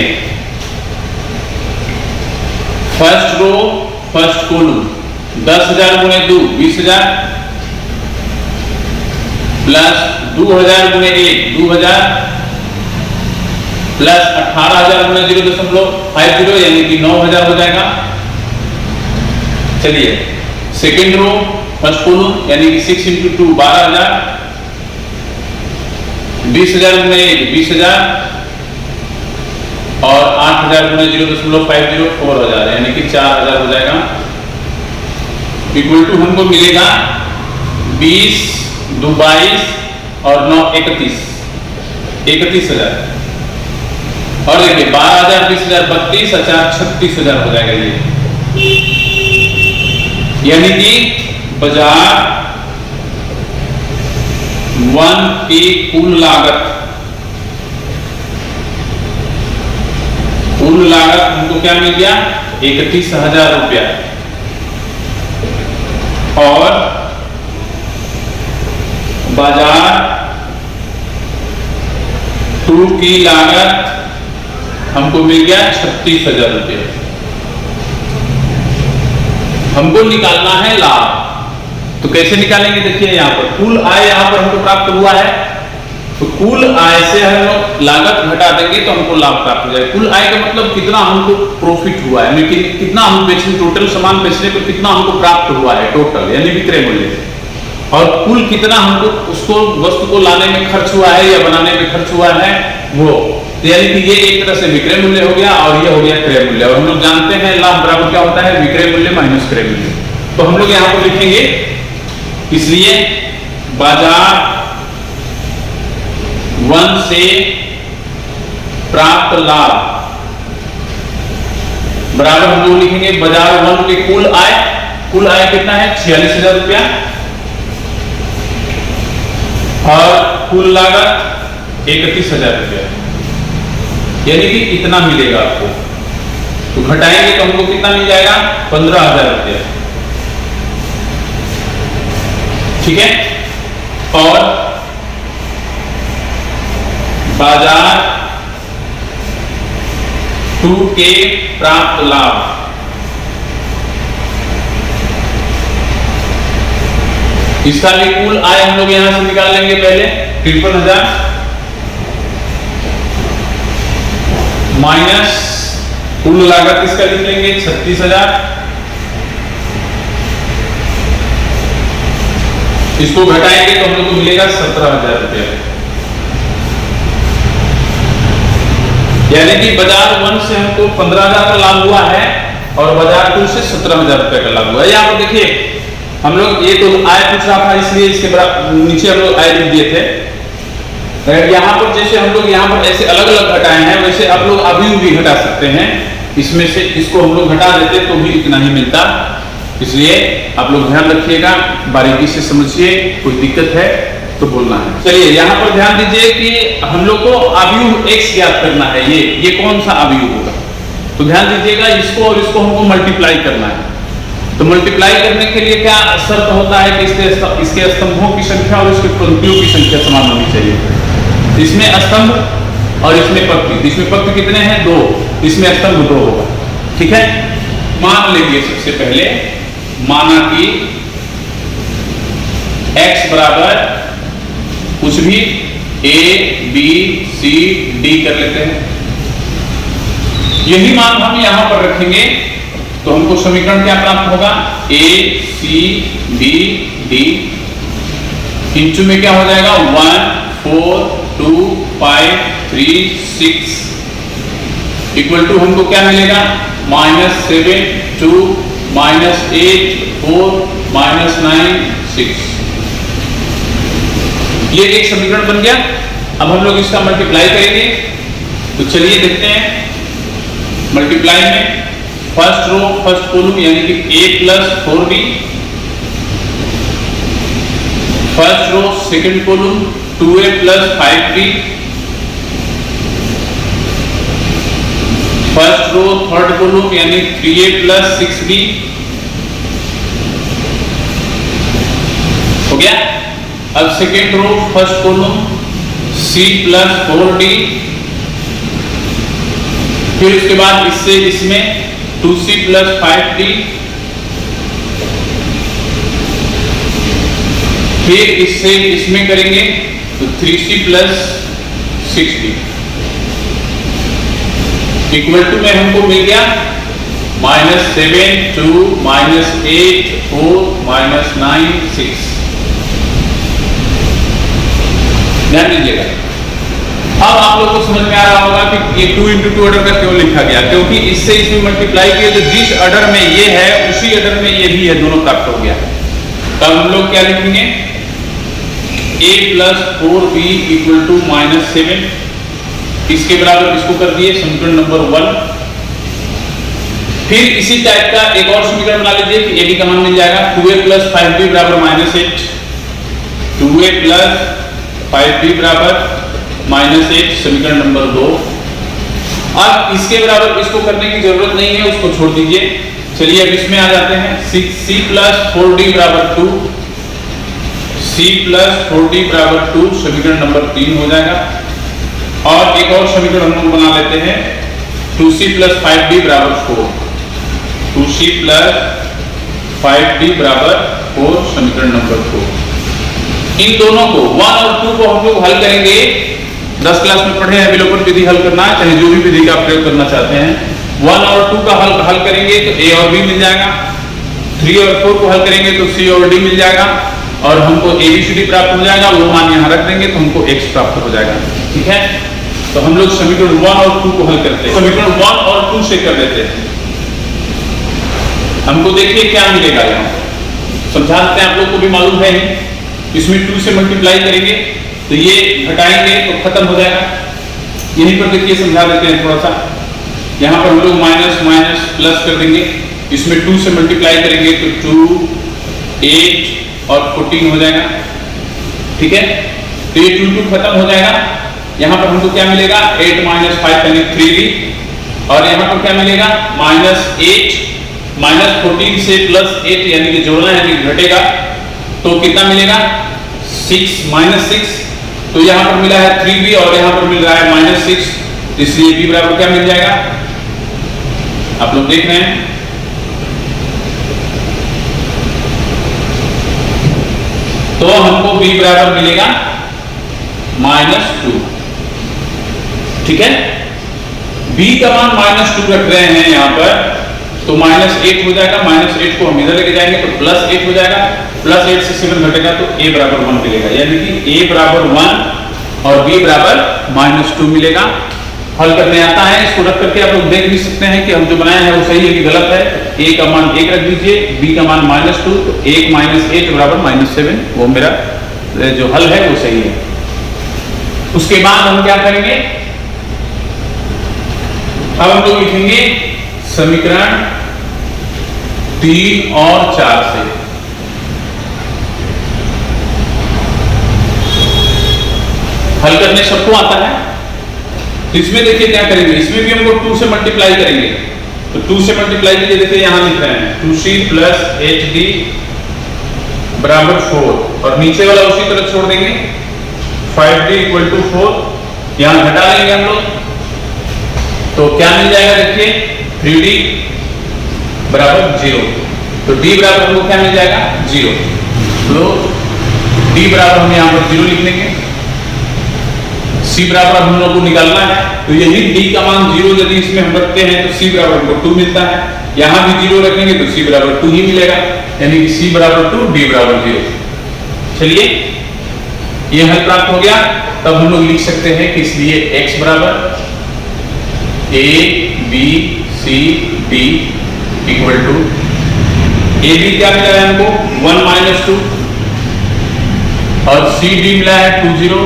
फर्स्ट रो फर्स्ट कॉलम 10,000 गुणे 2 20,000 प्लस 2,000 गुणे 1 2,000 प्लस 18,000 गुणे 0.50 यानी कि 9,000 हो जाएगा। चलिए सेकेंड रो फर्स्ट कॉलम यानी कि 6 × 2 12,000, 20,000 गुणे 1 20,000 और 8,000 गुणे 0.50 4,000 यानी कि 4,000 हो जाएगा। इक्वल टू हमको मिलेगा 20 2 22 और 9 31 31,000 और देखिए 12,000 20,000 32 और 4 36,000 हो जाएगा ये, यानी कि बाजार 1 की कुल लागत हमको क्या मिल गया 31,000 रुपया और बाजार 2 की लागत हमको मिल गया 36,000 रुपया। हमको निकालना है लाभ, तो कैसे निकालेंगे, देखिए यहाँ पर कुल आय यहाँ पर हमको प्राप्त हुआ है, तो कुल आय से हम लोग लागत घटा देंगे तो हमको लाभ प्राप्त हो जाएगा। कुल आय का मतलब कितना हमको प्रॉफिट हुआ है, लेकिन कितना हम बेचने, टोटल सामान बेचने पर कितना हमको प्राप्त हुआ है टोटल, यानी विक्रय मूल्य, और कुल कितना हमको उसको वस्तु को लाने में खर्च हुआ है या बनाने में खर्च हुआ है वो, यानी कि ये एक तरह से विक्रय मूल्य हो गया और ये हो गया क्रय मूल्य। और हम लोग जानते हैं लाभ बराबर क्या होता है, विक्रय मूल्य माइनस क्रय मूल्य। तो हम लोग यहाँ पर लिखेंगे, इसलिए बाजार 1 से प्राप्त लाभ बराबर हम लोग लिखेंगे बाजार 1 के कुल आय कितना है 46,000 रुपया और कुल लागत 31,000 रुपया, यानी कि इतना मिलेगा आपको। तो घटाएंगे तो हमको कितना मिल जाएगा 15,000 रुपया। ठीक है। और बाजार 2 के प्राप्त लाभ इसका भी कुल आय हम लोग यहां से निकाल लेंगे। पहले 53,000 माइनस कुल लागत इसका लिख लेंगे 36,000, इसको घटाएंगे तो हम लोग को मिलेगा 17,000 रुपया, यानी कि बाजार 1 से हमको 15,000 का लाभ हुआ है और बाजार 2 से 17,000 रुपए का लाभ हुआ है। यहाँ पर देखिए हम लोग ये तो आय पूछ रहा था, इसलिए इसके नीचे हम लोग आय लिख दिए थे। यहाँ पर जैसे हम लोग यहाँ पर ऐसे अलग अलग घटाए हैं, वैसे आप लोग अभी भी घटा सकते हैं। इसमें से इसको हम लोग घटा देते तो भी इतना ही मिलता, इसलिए आप लोग ध्यान रखिएगा, बारीकी से समझिए, कोई दिक्कत है तो बोलना है। चलिए यहाँ पर ध्यान दीजिए कि हम लोग को अवयव x ज्ञात करना है। ये कौन सा अवयव होगा, तो ध्यान दीजिएगा, इसको और इसको हमको मल्टीप्लाई करना है। तो मल्टीप्लाई करने के लिए क्या शर्त होता है कि इसके स्तंभों की संख्या और इसके पंक्तियों की संख्या समान होनी चाहिए। इसमें स्तंभ और इसमें पंक्ति, इसमें पंक्ति कितने हैं 2, इसमें स्तंभ 2 होगा। ठीक है, मान लेंगे सबसे पहले, माना कि x बराबर कुछ भी a b c d कर लेते हैं। यही मान हम यहां पर रखेंगे तो हमको समीकरण क्या प्राप्त होगा, a c b d into में क्या हो जाएगा 1 4 2 5 3 6 इक्वल टू हमको क्या मिलेगा -7 2 -8 4 -9 6। ये एक समीकरण बन गया। अब हम लोग इसका मल्टीप्लाई करेंगे, तो चलिए देखते हैं। मल्टीप्लाई में फर्स्ट रो फर्स्ट कॉलम यानी कि a + 4b, first row second column 2a + 5b, first row third column यानी 3a + 6b हो गया। अब second row first column c + 4d, फिर उसके बाद इससे इसमें 2c + 5d, फिर इससे इसमें करेंगे तो 3c + 6d इक्वल टू में हमको मिल गया -7 2 -8 4 -9 6। ध्यान दीजिएगा। अब आप लोगों को समझ में आ रहा होगा कि ये 2 × 2 ऑर्डर का क्यों लिखा गया, क्योंकि इससे इसमें मल्टीप्लाई किए तो जिस ऑर्डर में ये है उसी ऑर्डर में ये भी है, दोनों प्राप्त हो गया। तब हम लोग क्या लिखेंगे, a + 4b = -7, इसके बराबर इसको कर दिए समीकरण नंबर 1। फिर इसी टाइप का एक और समीकरण बना लीजिए कि a b का मान मिल जाएगा 2a + 5b = -8, 2a + 5b = -8 समीकरण नंबर 2। अब इसके बराबर इसको करने की जरूरत नहीं है, उसको छोड़ दीजिए। चलिए अब इसमें आ जाते हैं। c + 4d = 2, c + 4d = 2 समीकरण नंबर 3 हो जाएगा। और एक और समीकरण हम लोग बना लेते हैं 2c + 5d = 4, 2c + 5d = 4 समीकरण नंबर 4। इन दोनों को 1 और 2 को हम लोग हल करेंगे। 10 क्लास में पढ़े हैं विलोपन विधि हल करना, चाहे जो भी विधि का प्रयोग करना चाहते हैं। 1 और 2 का हल करेंगे तो a और b मिल जाएगा, 3 और 4 को हल करेंगे तो c और d मिल जाएगा, और हमको ABCD प्राप्त हो जाएगा। वो मान यहाँ रख देंगे तो हमको x प्राप्त हो जाएगा। ठीक है, तो हम लोग समीकरण 1 और 2 को हल करते हैं। समीकरण 1 और 2 से कर देते हैं। हमको देखिए क्या मिलेगा, यहाँ समझा देते हैं, आप लोग को भी मालूम है ही। इसमें 2 से मल्टीप्लाई करेंगे तो ये घटाएंगे तो खत्म हो जाएगा। यहीं पर देखिए समझा देते हैं थोड़ा सा। यहाँ पर हम लोग माइनस माइनस प्लस कर देंगे। इसमें 2 से मल्टीप्लाई करेंगे तो 2 8 और 14 हो जाएगा। ठीक है, तो ये 2 खत्म हो जाएगा। यहाँ पर हमको क्या मिलेगा, 8 - 5 यानी 3d, और यहाँ पर क्या मिलेगा -8 -14 से +8 यानी कि जोड़ना है कि घटेगा, तो कितना मिलेगा 6 -6। तो यहाँ पर मिला है 3b और यहाँ पर मिल रहा है -6, इसलिए b बराबर क्या मिल जाएगा, आप लोग देख रहे हैं। तो हमको b बराबर मिलेगा -2। ठीक है, b का मान -2 रख रहे हैं यहाँ पर, तो -8 हो जाएगा। -8 को हम इधर लेके जाएंगे तो +8 हो जाएगा। +8 से 7 घटेगा तो a बराबर 1 मिलेगा, यानी कि a बराबर 1 और b बराबर -2 मिलेगा। हल करने आता है, इसको रख करके आप लोग देख भी सकते हैं कि हम जो बनाया है वो सही है कि गलत है। a का मान 1 रख दीजिए, b का मान -2, तो 1 - 8 बराबर -7, वो मेरा जो हल है वो सही है। उसके बाद हम क्या करेंगे, अब हम लोग लिखेंगे समीकरण 3 और 4 से। हल करने सबको आता है, तो इसमें देखिए क्या करेंगे, इसमें भी हमको 2 से मल्टीप्लाई करेंगे। तो 2 से मल्टीप्लाई कीजिए, देखिए यहां लिख रहे हैं 2c + 8d = 4, और नीचे वाला उसी तरह छोड़ देंगे 5d = 4। यहां घटा लेंगे हम लोग, तो क्या मिल जाएगा, देखिए 3d बराबर 0, तो d बराबर हमको क्या मिल जाएगा 0, तो d बराबर हम यहाँ पर 0 लिख लेंगे। c बराबर हम लोग को निकालना है, तो यही d का मान 0 यदि इसमें हम रखते हैं तो c बराबर हमको 2 मिलता है, यहाँ भी 0 रखेंगे तो c बराबर 2 ही मिलेगा, यानी कि c बराबर 2 d बराबर 0। चलिए ये हल प्राप्त हो गया। तब हम लोग लिख सकते हैं कि इसलिए x बराबर a b c d equal to a b क्या मिला है हमको 1 माइनस 2 और c d मिला है 2 0,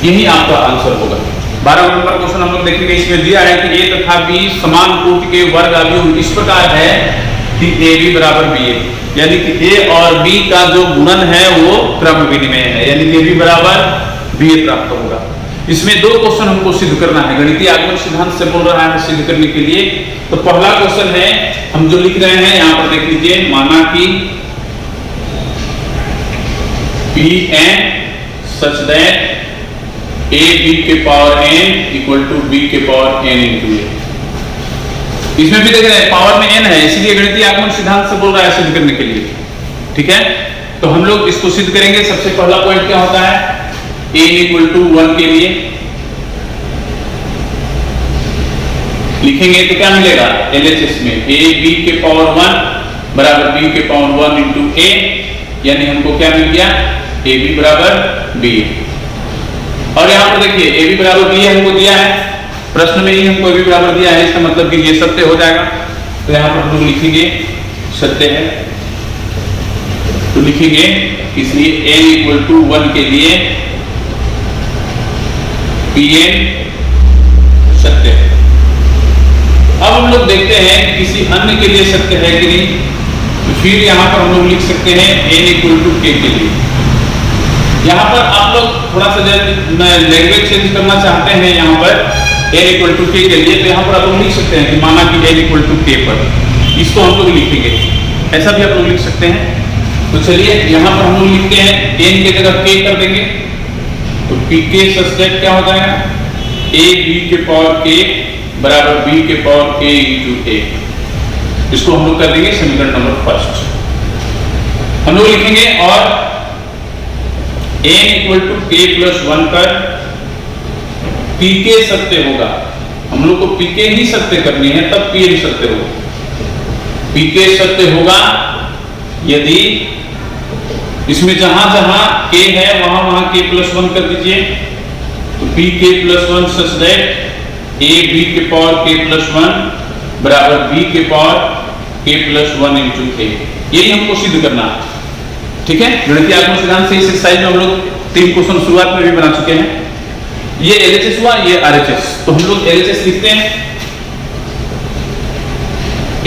यही आपका आंसर होगा। 12 नंबर क्वेश्चन हम लोग देखेंगे, इसमें दिया है कि a तथा b समान कोटि के वर्ग अवयव इस प्रकार है कि ab बराबर ba, यानी कि a और b का जो गुणन है वो क्रम विनिमय है, यानी कि ab बराबर ba प्राप्त होगा। इसमें 2 क्वेश्चन हमको सिद्ध करना है, गणितीय आगमन सिद्धांत से बोल रहा है सिद्ध करने के लिए। तो पहला क्वेश्चन है, हम जो लिख रहे हैं यहाँ पर देख लीजिए, माना कि Pn such that a b के power n equal to b के पावर n इंटू a। इसमें भी देख रहे हैं पावर में n है, इसलिए गणितीय आगमन सिद्धांत से बोल रहा है सिद्ध करने के लिए, ठीक है। तो हम लोग इसको सिद्ध करेंगे। सबसे पहला पॉइंट क्या होता है, a इक्वल टू 1 के लिए लिखेंगे तो क्या मिलेगा LHS में a b के पावर 1 बराबर b के पावर 1 इंटू a, यानी हमको क्या मिल गया a b बराबर b। और यहाँ पर देखिए a b बराबर b हमको दिया है, प्रश्न में ही हमको a b बराबर दिया है, इसका मतलब कि ये सत्य हो जाएगा। तो यहाँ पर हम लोग लिखेंगे सत्य है, तो लिखेंगे इसलिए n इक्वल टू 1 के लिए Pn सत्य है। अब हम लोग देखते हैं कि किसी अन्य के लिए सत्य है कि नहीं, तो फिर यहाँ पर हम लोग लिख सकते हैं n इक्वल टू k के लिए। यहाँ पर आप लोग थोड़ा सा लैंग्वेज चेंज करना चाहते हैं, यहाँ पर n इक्वल टू k के लिए, तो यहाँ पर आप लोग लिख सकते हैं कि माना कि n इक्वल टू k पर, इसको हम लोग लिखेंगे, ऐसा भी आप लोग लिख सकते हैं। तो चलिए यहाँ पर हम लोग लिखते हैं n की जगह k कर देंगे, तो pk सब्सट्रैक्ट क्या हो जाएगा a b के पावर k बराबर b के पावर k इंटू a। इसको हम लोग कर देंगे समीकरण नंबर फर्स्ट। हम लोग लिखेंगे और n equal to k plus 1 पर pk सत्य होगा। हम लोग को pk ही सत्य करनी है, तब pn सत्य होगा। pk सत्य होगा यदि इसमें जहां जहां k है वहां वहां k प्लस 1 कर दीजिए, तो pk plus 1 such that a b के पावर k प्लस 1 बराबर b के power k plus 1 into a। यही हमको सिद्ध करना है, ठीक है। गणितीय आगमन सिद्धांत से इस एक्सरसाइज में हम लोग 3 क्वेश्चन शुरुआत में भी बना चुके हैं। ये LHS हुआ, ये RHS, तो हम लोग LHS लिखते हैं।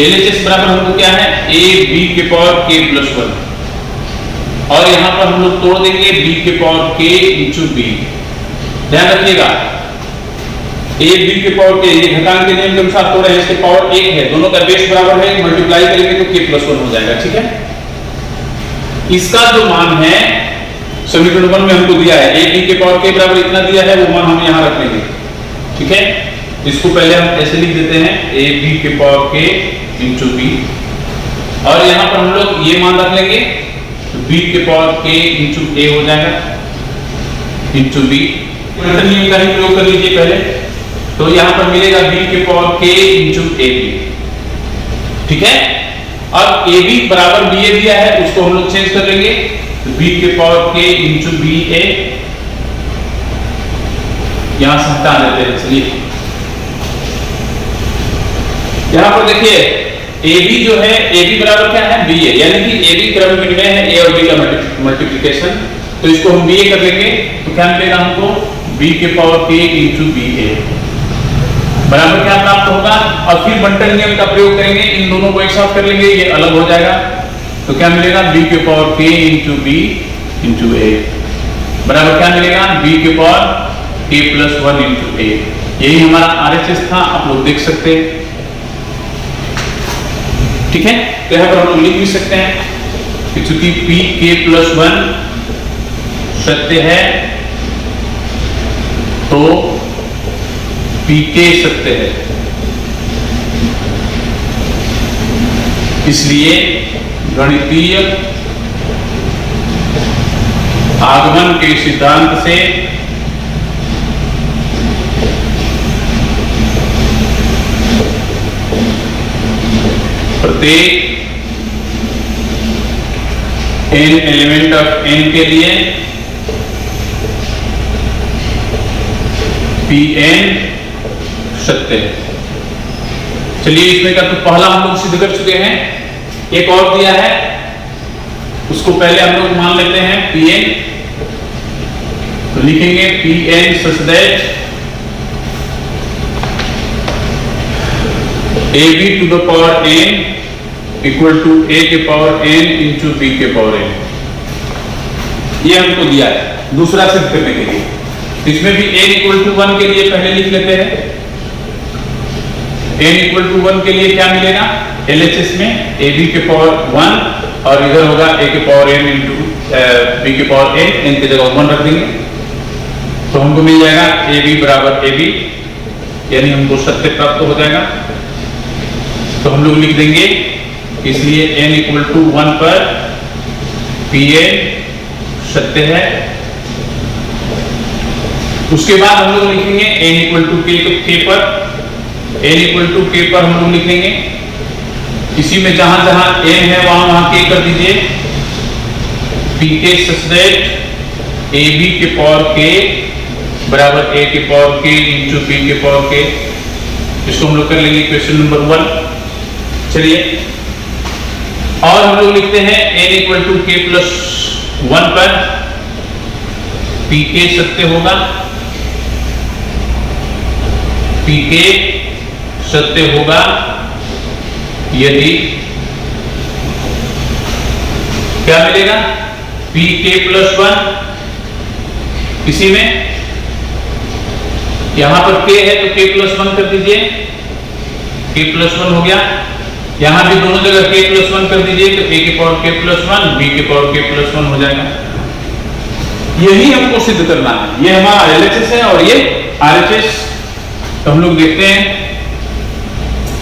LHS बराबर हमको क्या है a b के पावर k प्लस 1, और यहां पर हम लोग तोड़ देंगे b के पावर k इंटू b। ध्यान रखिएगा a b के पावर k, ये घटांक के नियम के अनुसार तोड़े हैं, इसके पावर 1 है, दोनों का बेस बराबर है, मल्टीप्लाई करेंगे तो k प्लस 1 हो जाएगा, ठीक है। इसका जो मान है समीकरण 1 में हमको दिया है, a b के पावर k बराबर इतना दिया है, वो मान हम यहां रख लेंगे, ठीक है। इसको पहले हम ऐसे लिख देते हैं a b के पावर k इंटू b, और यहां पर हम लोग ये मान रख लेंगे, तो b के पावर k इंटू a हो जाएगा इंटू b। नियम का ही प्रयोग कर लीजिए पहले, तो यहां पर मिलेगा b के power k into a b, ठीक है। अब a b बराबर b a दिया है, उसको हम लोग चेंज कर लेंगे, तो b के power k into b a, यहां से हटा देते हैं। चलिए यहां पर देखिए AB जो है, AB बराबर क्या है BA, यानी कि AB क्रम विनिमय है A और B का मल्टीप्लिकेशन, तो इसको हम BA कर लेंगे, तो क्या मिलेगा हमको B के पावर k इंटू BA बराबर क्या प्राप्त होगा। और फिर बंटन नियम का प्रयोग करेंगे, इन दोनों को एक साथ कर लेंगे, ये अलग हो जाएगा, तो क्या मिलेगा B के power k into B into A बराबर क्या मिलेगा B के power k plus 1 into A। यही हमारा RHS था, आप लोग देख सकते हैं, ठीक है। तो यहां पर हम लोग लिख भी सकते हैं कि चूंकि pk प्लस 1 सत्य है तो pk सत्य है। इसलिए गणितीय आगमन के सिद्धांत से प्रत्येक n एलिमेंट ऑफ n के लिए Pn सत्य है। चलिए इसमें का तो पहला हम लोग सिद्ध कर चुके हैं, एक और दिया है उसको पहले हम लोग मान लेते हैं Pn। तो लिखेंगे Pn such that AB to the power n equal to a के पावर n इंटू b के पावर n। ये हमको दिया है दूसरा सिद्ध करने के लिए। इसमें भी n इक्वल टू 1 के लिए पहले लिख लेते हैं। n इक्वल टू 1 के लिए क्या मिलेगा, LHS में ab के पावर 1 और इधर होगा a के पावर n इंटू b के पावर n, n की जगह 1 रख देंगे तो हमको मिल जाएगा ab बराबर ab, यानी हमको सत्य प्राप्त हो जाएगा। तो हम लोग लिख देंगे, इसलिए n इक्वल टू 1 पर Pn सत्य है। उसके बाद हम लोग लिखेंगे n इक्वल टू k पर, n इक्वल टू k पर हम लोग लिखेंगे, इसी में जहां जहां n है वहां k कर दीजिए। Pk such that ab के पावर k बराबर a के पावर k इंटू b के पावर k। इसको हम लोग कर लेंगे क्वेश्चन नंबर 1। चलिए और हम लोग लिखते हैं n equal to k plus 1 पर Pk सत्य होगा, Pk सत्य होगा यदि क्या मिलेगा, Pk प्लस 1, इसी में यहां पर k है तो k प्लस 1 कर दीजिए, k प्लस 1 हो गया। यहां भी दोनों जगह k प्लस 1 कर दीजिए तो a के पावर k प्लस 1 b के पावर k प्लस 1 हो जाएगा। यही हमको सिद्ध करना है। ये हमारा LHS है और ये RHS। तो हम लोग देखते हैं,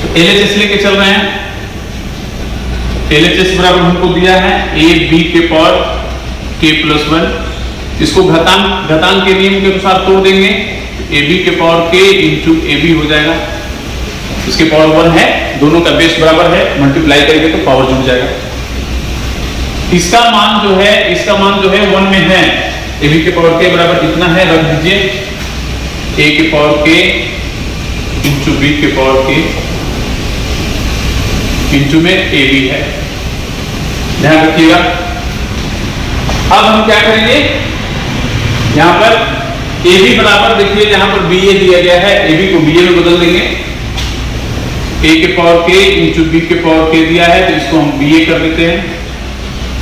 तो LHS लेके चल रहे हैं। LHS बराबर हमको दिया है a b के पावर k प्लस 1। इसको घातांक के नियम के अनुसार तोड़ देंगे, ab के पावर k इंटू ab हो जाएगा। इसके पावर 1 है, दोनों का बेस बराबर है, मल्टीप्लाई करेंगे तो पावर जुड़ जाएगा। इसका मान जो है 1 में है, ab के पावर k बराबर इतना है, रख दीजिए a के पावर k इंटू b के पावर k इंटू में ab है, ध्यान रखिएगा। अब हम क्या करेंगे, यहां पर ab बराबर देखिए, यहां पर ba दिया गया है, ab को ba में बदल देंगे। a के पावर k इंटू b के पावर k दिया है तो इसको हम ba कर देते हैं।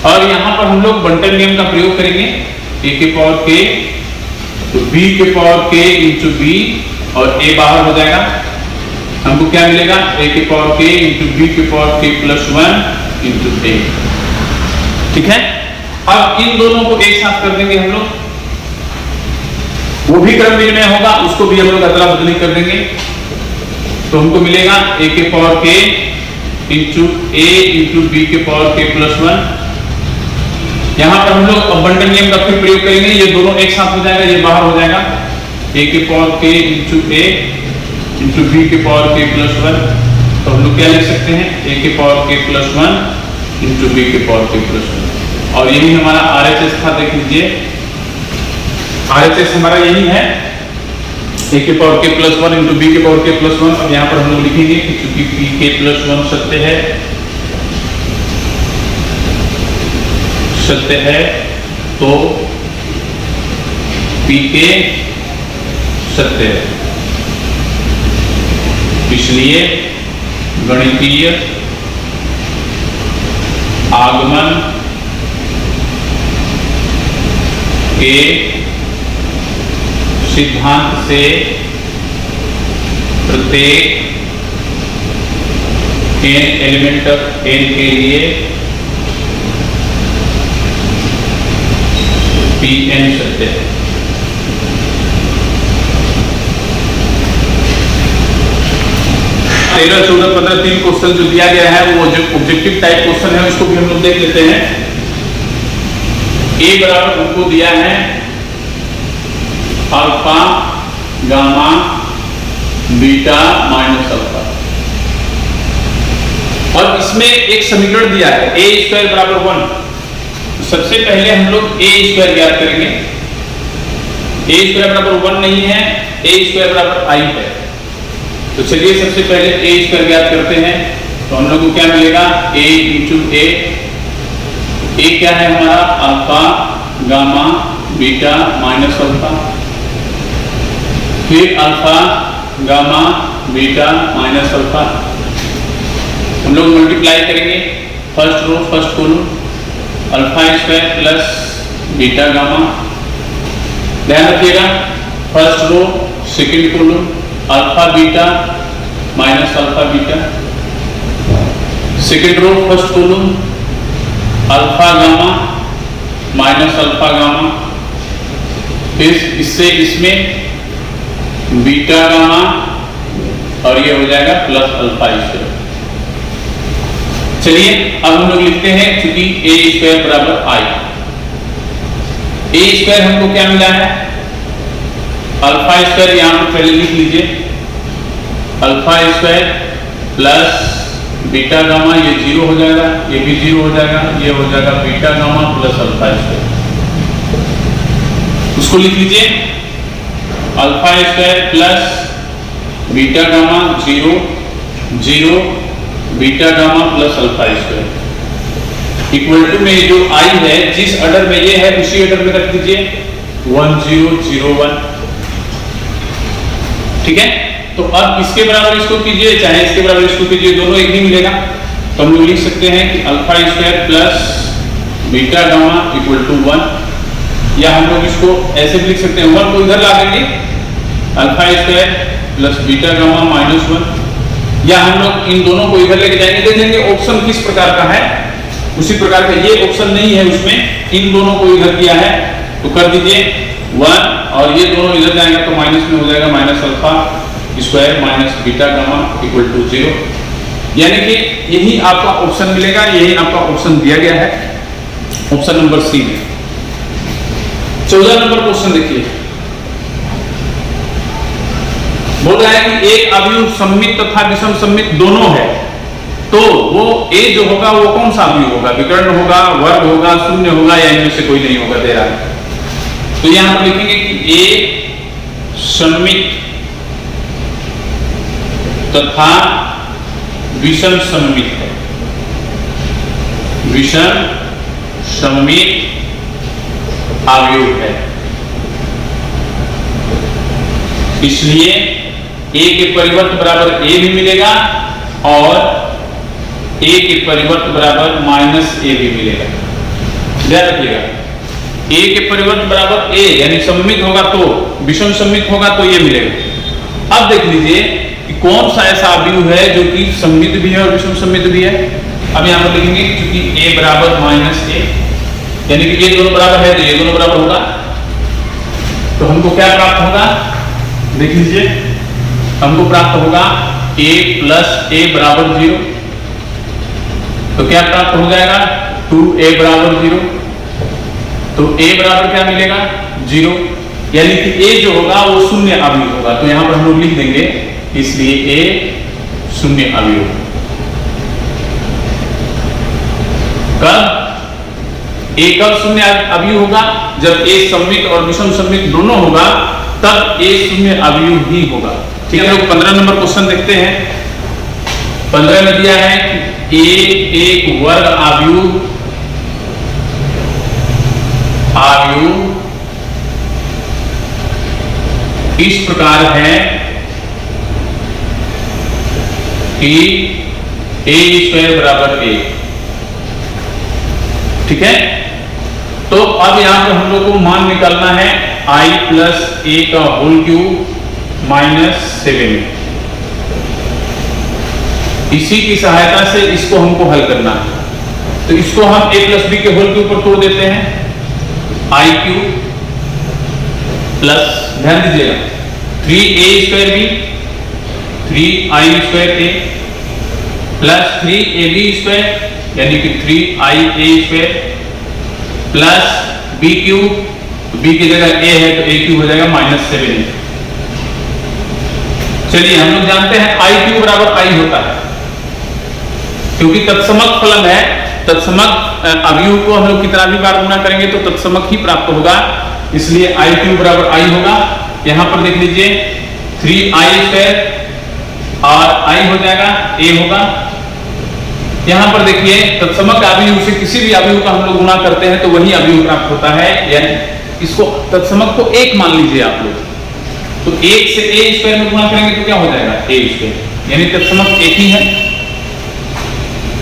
और यहां पर हम लोग बंटन नियम का प्रयोग करेंगे, a के पावर k तो b के पावर k इंटू b और a बाहर हो जाएगा। हमको क्या मिलेगा, a के पावर k इंटू b के power k plus 1 into a। ठीक है, अब इन दोनों को एक साथ कर देंगे हम लोग, वो भी क्रम में होगा, उसको भी हम लोग अदला बदली कर देंगे। तो हमको मिलेगा a के power k into a into b के पावर k प्लस 1। यहां पर हम लोग बंटन नियम का फिर प्रयोग करेंगे, ये दोनों एक साथ हो जाएगा, ये बाहर हो जाएगा। a के power k into a into b के पावर k प्लस 1। तो हम लोग क्या लिख सकते हैं, a के power k plus 1 into b के पावर k प्लस 1। और यही हमारा RHS था, देख लीजिए RHS हमारा यही है, a के power k plus 1 into b के पावर k प्लस 1। अब यहाँ पर हम लोग लिखेंगे कि चूंकि Pk प्लस 1 सत्य है तो Pk सत्य है। इसलिए गणितीय आगमन के सिद्धांत से प्रत्येक n एलिमेंट ऑफ n के लिए Pn सत्य है। 13, 14, 15 3 क्वेश्चन जो दिया गया है वो जो ऑब्जेक्टिव टाइप क्वेश्चन है उसको भी हम लोग देख लेते हैं। ए बराबर हमको दिया है alpha gamma beta minus alpha, और इसमें एक समीकरण दिया है ए स्क्वायर बराबर 1। सबसे पहले हम लोग ए स्क्वायर ज्ञात करेंगे। ए स्क्वायर बराबर 1 नहीं है, ए स्क्वायर बराबर आई है। तो चलिए सबसे पहले ए स्क्वायर ज्ञात करते हैं। तो हम लोग को क्या मिलेगा, ए इंटू ए क्या है हमारा alpha gamma beta minus alpha, फिर alpha gamma beta minus alpha. हम लोग मल्टीप्लाई करेंगे first row first column alpha square plus beta gamma. ध्यान रखिएगा first row second column alpha beta minus alpha beta, second row first column alpha gamma minus alpha gamma, फिर इससे इसमें beta gamma और ये हो जाएगा प्लस अल्फा स्क्वायर। चलिए अब हम लोग लिखते हैं क्योंकि ए स्क्वायर बराबर आई। ए स्क्वायर हमको क्या मिला है, अल्फा स्क्वायर यहां पर पहले लिख लीजिए, alpha square plus beta gamma, ये 0 हो जाएगा, ये भी 0 हो जाएगा, ये हो जाएगा beta gamma plus alpha square. उसको लिख लीजिए alpha square plus beta gamma 0 0 beta gamma plus alpha square equal to में जो आई है जिस ऑर्डर में ये है उसी ऑर्डर में रख दीजिए 1 0 0 1। ठीक है, तो अब इसके बराबर इसको कीजिए चाहे इसके बराबर इसको कीजिए, दोनों एक ही मिलेगा। तो हम लोग लिख सकते हैं कि alpha square plus beta gamma equal to 1, या हम लोग इसको ऐसे भी लिख सकते हैं 1 को इधर ला देंगे alpha square plus beta gamma minus 1, या हम लोग इन दोनों को इधर लेके जाएंगे, देखेंगे ऑप्शन किस प्रकार का है उसी प्रकार का। ये ऑप्शन नहीं है उसमें, इन दोनों को इधर किया है तो कर दीजिए 1 और ये दोनों इधर जाएंगे तो माइनस में हो जाएगा minus alpha square minus beta gamma equal to 0। यानी कि यही आपका ऑप्शन मिलेगा, यही आपका ऑप्शन दिया गया है, ऑप्शन नंबर सी में। 14 नंबर क्वेश्चन देखिए, बोल रहा है कि एक अवयव सममित तथा विषम सममित दोनों है, तो वो ए जो होगा वो कौन सा अवयव होगा, विकर्ण होगा, वर्ग होगा, शून्य होगा, या इनमें से कोई नहीं होगा दे रहा है। तो यहां पर लिखेंगे कि ए सममित तथा विषम सममित है, विषम सममित अवयव है, इसलिए ए के परिवर्त बराबर ए भी मिलेगा और ए के परिवर्त बराबर माइनस ए भी मिलेगा। ध्यान रखिएगा ए के परिवर्त बराबर ए यानी सममित होगा तो विषम सममित होगा तो ये मिलेगा। अब देख लीजिए कि कौन सा ऐसा अवयव है जो कि सममित भी है और विषम सममित भी है। अब यहां पर लिखेंगे क्योंकि ए बराबर माइनस ए यानी कि ये दोनों बराबर है तो ये दोनों बराबर होगा, तो हमको क्या प्राप्त होगा देख लीजिए, हमको प्राप्त होगा a प्लस ए बराबर 0, तो क्या प्राप्त हो जाएगा 2a बराबर 0, तो a बराबर क्या मिलेगा 0, यानी कि a जो होगा वो शून्य अवयव होगा। तो यहां पर हम लोग लिख देंगे इसलिए a शून्य अवयव। कब a कब शून्य अवयव होगा, जब a सममित और विषम सममित दोनों होगा तब a शून्य अवयव ही होगा। ठीक है, लोग 15 नंबर क्वेश्चन देखते हैं। 15 में दिया है कि a एक वर्ग अवयव इस प्रकार है कि a स्क्वायर बराबर a। ठीक है, तो अब यहां पर हम लोग को मान निकालना है i प्लस ए का होल क्यूब माइनस 7। इसी की सहायता से इसको हमको हल करना है। तो इसको हम a प्लस बी के होल क्यूब पर तोड़ देते हैं, आई क्यूब प्लस ध्यान दीजिएगा 3a square B 3i² plus 3ab² यानी कि 3ia² प्लस b³ b की जगह a है तो a³ हो जाएगा -7a। चलिए हम लोग जानते हैं i³ बराबर i होता है, क्योंकि तत्समक फलन है, तत्समक अवयव को हम लोग कितना भी बार गुणा करेंगे तो तत्समक ही प्राप्त होगा, इसलिए i³ बराबर i होगा। यहां पर देख लीजिए 3i² और i हो जाएगा a होगा। यहां पर देखिए तत्समक अवयव से किसी भी अवयव का हम लोग गुणा करते हैं तो वही अवयव प्राप्त होता है, यानी इसको तत्समक को 1 मान लीजिए आप लोग, तो 1 से a² में गुणा करेंगे तो क्या हो जाएगा a², यानी तत्समक 1 ही है।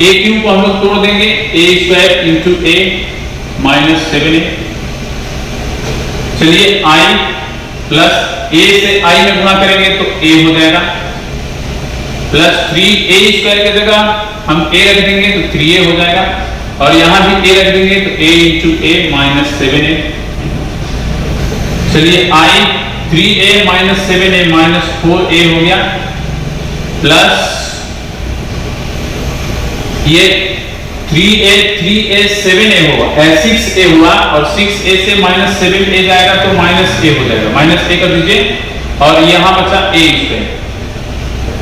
a³ को हम लोग तोड़ देंगे, a² इंटू a -7a। चलिए i प्लस a से i में गुणा करेंगे तो a हो जाएगा, प्लस 3a² की जगह हम a रख देंगे तो 3a हो जाएगा, और यहां भी a रख देंगे तो a इंटू a -7a। चलिए i 3a - 7a -4a हो गया, प्लस ये 3a 7a होगा 6a हुआ, और 6a से -7a जाएगा तो -a हो जाएगा, -a कर दीजिए, और यहां बचा a²।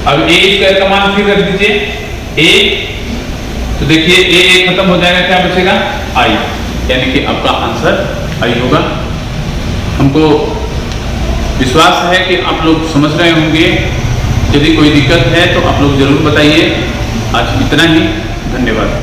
अब a² का मान फिर रख दीजिए a, तो देखिए a खत्म हो जाएगा, क्या बचेगा i, यानी कि आपका आंसर i होगा। हमको विश्वास है कि आप लोग समझ रहे होंगे, यदि कोई दिक्कत है तो आप लोग जरूर बताइए। आज इतना ही, धन्यवाद।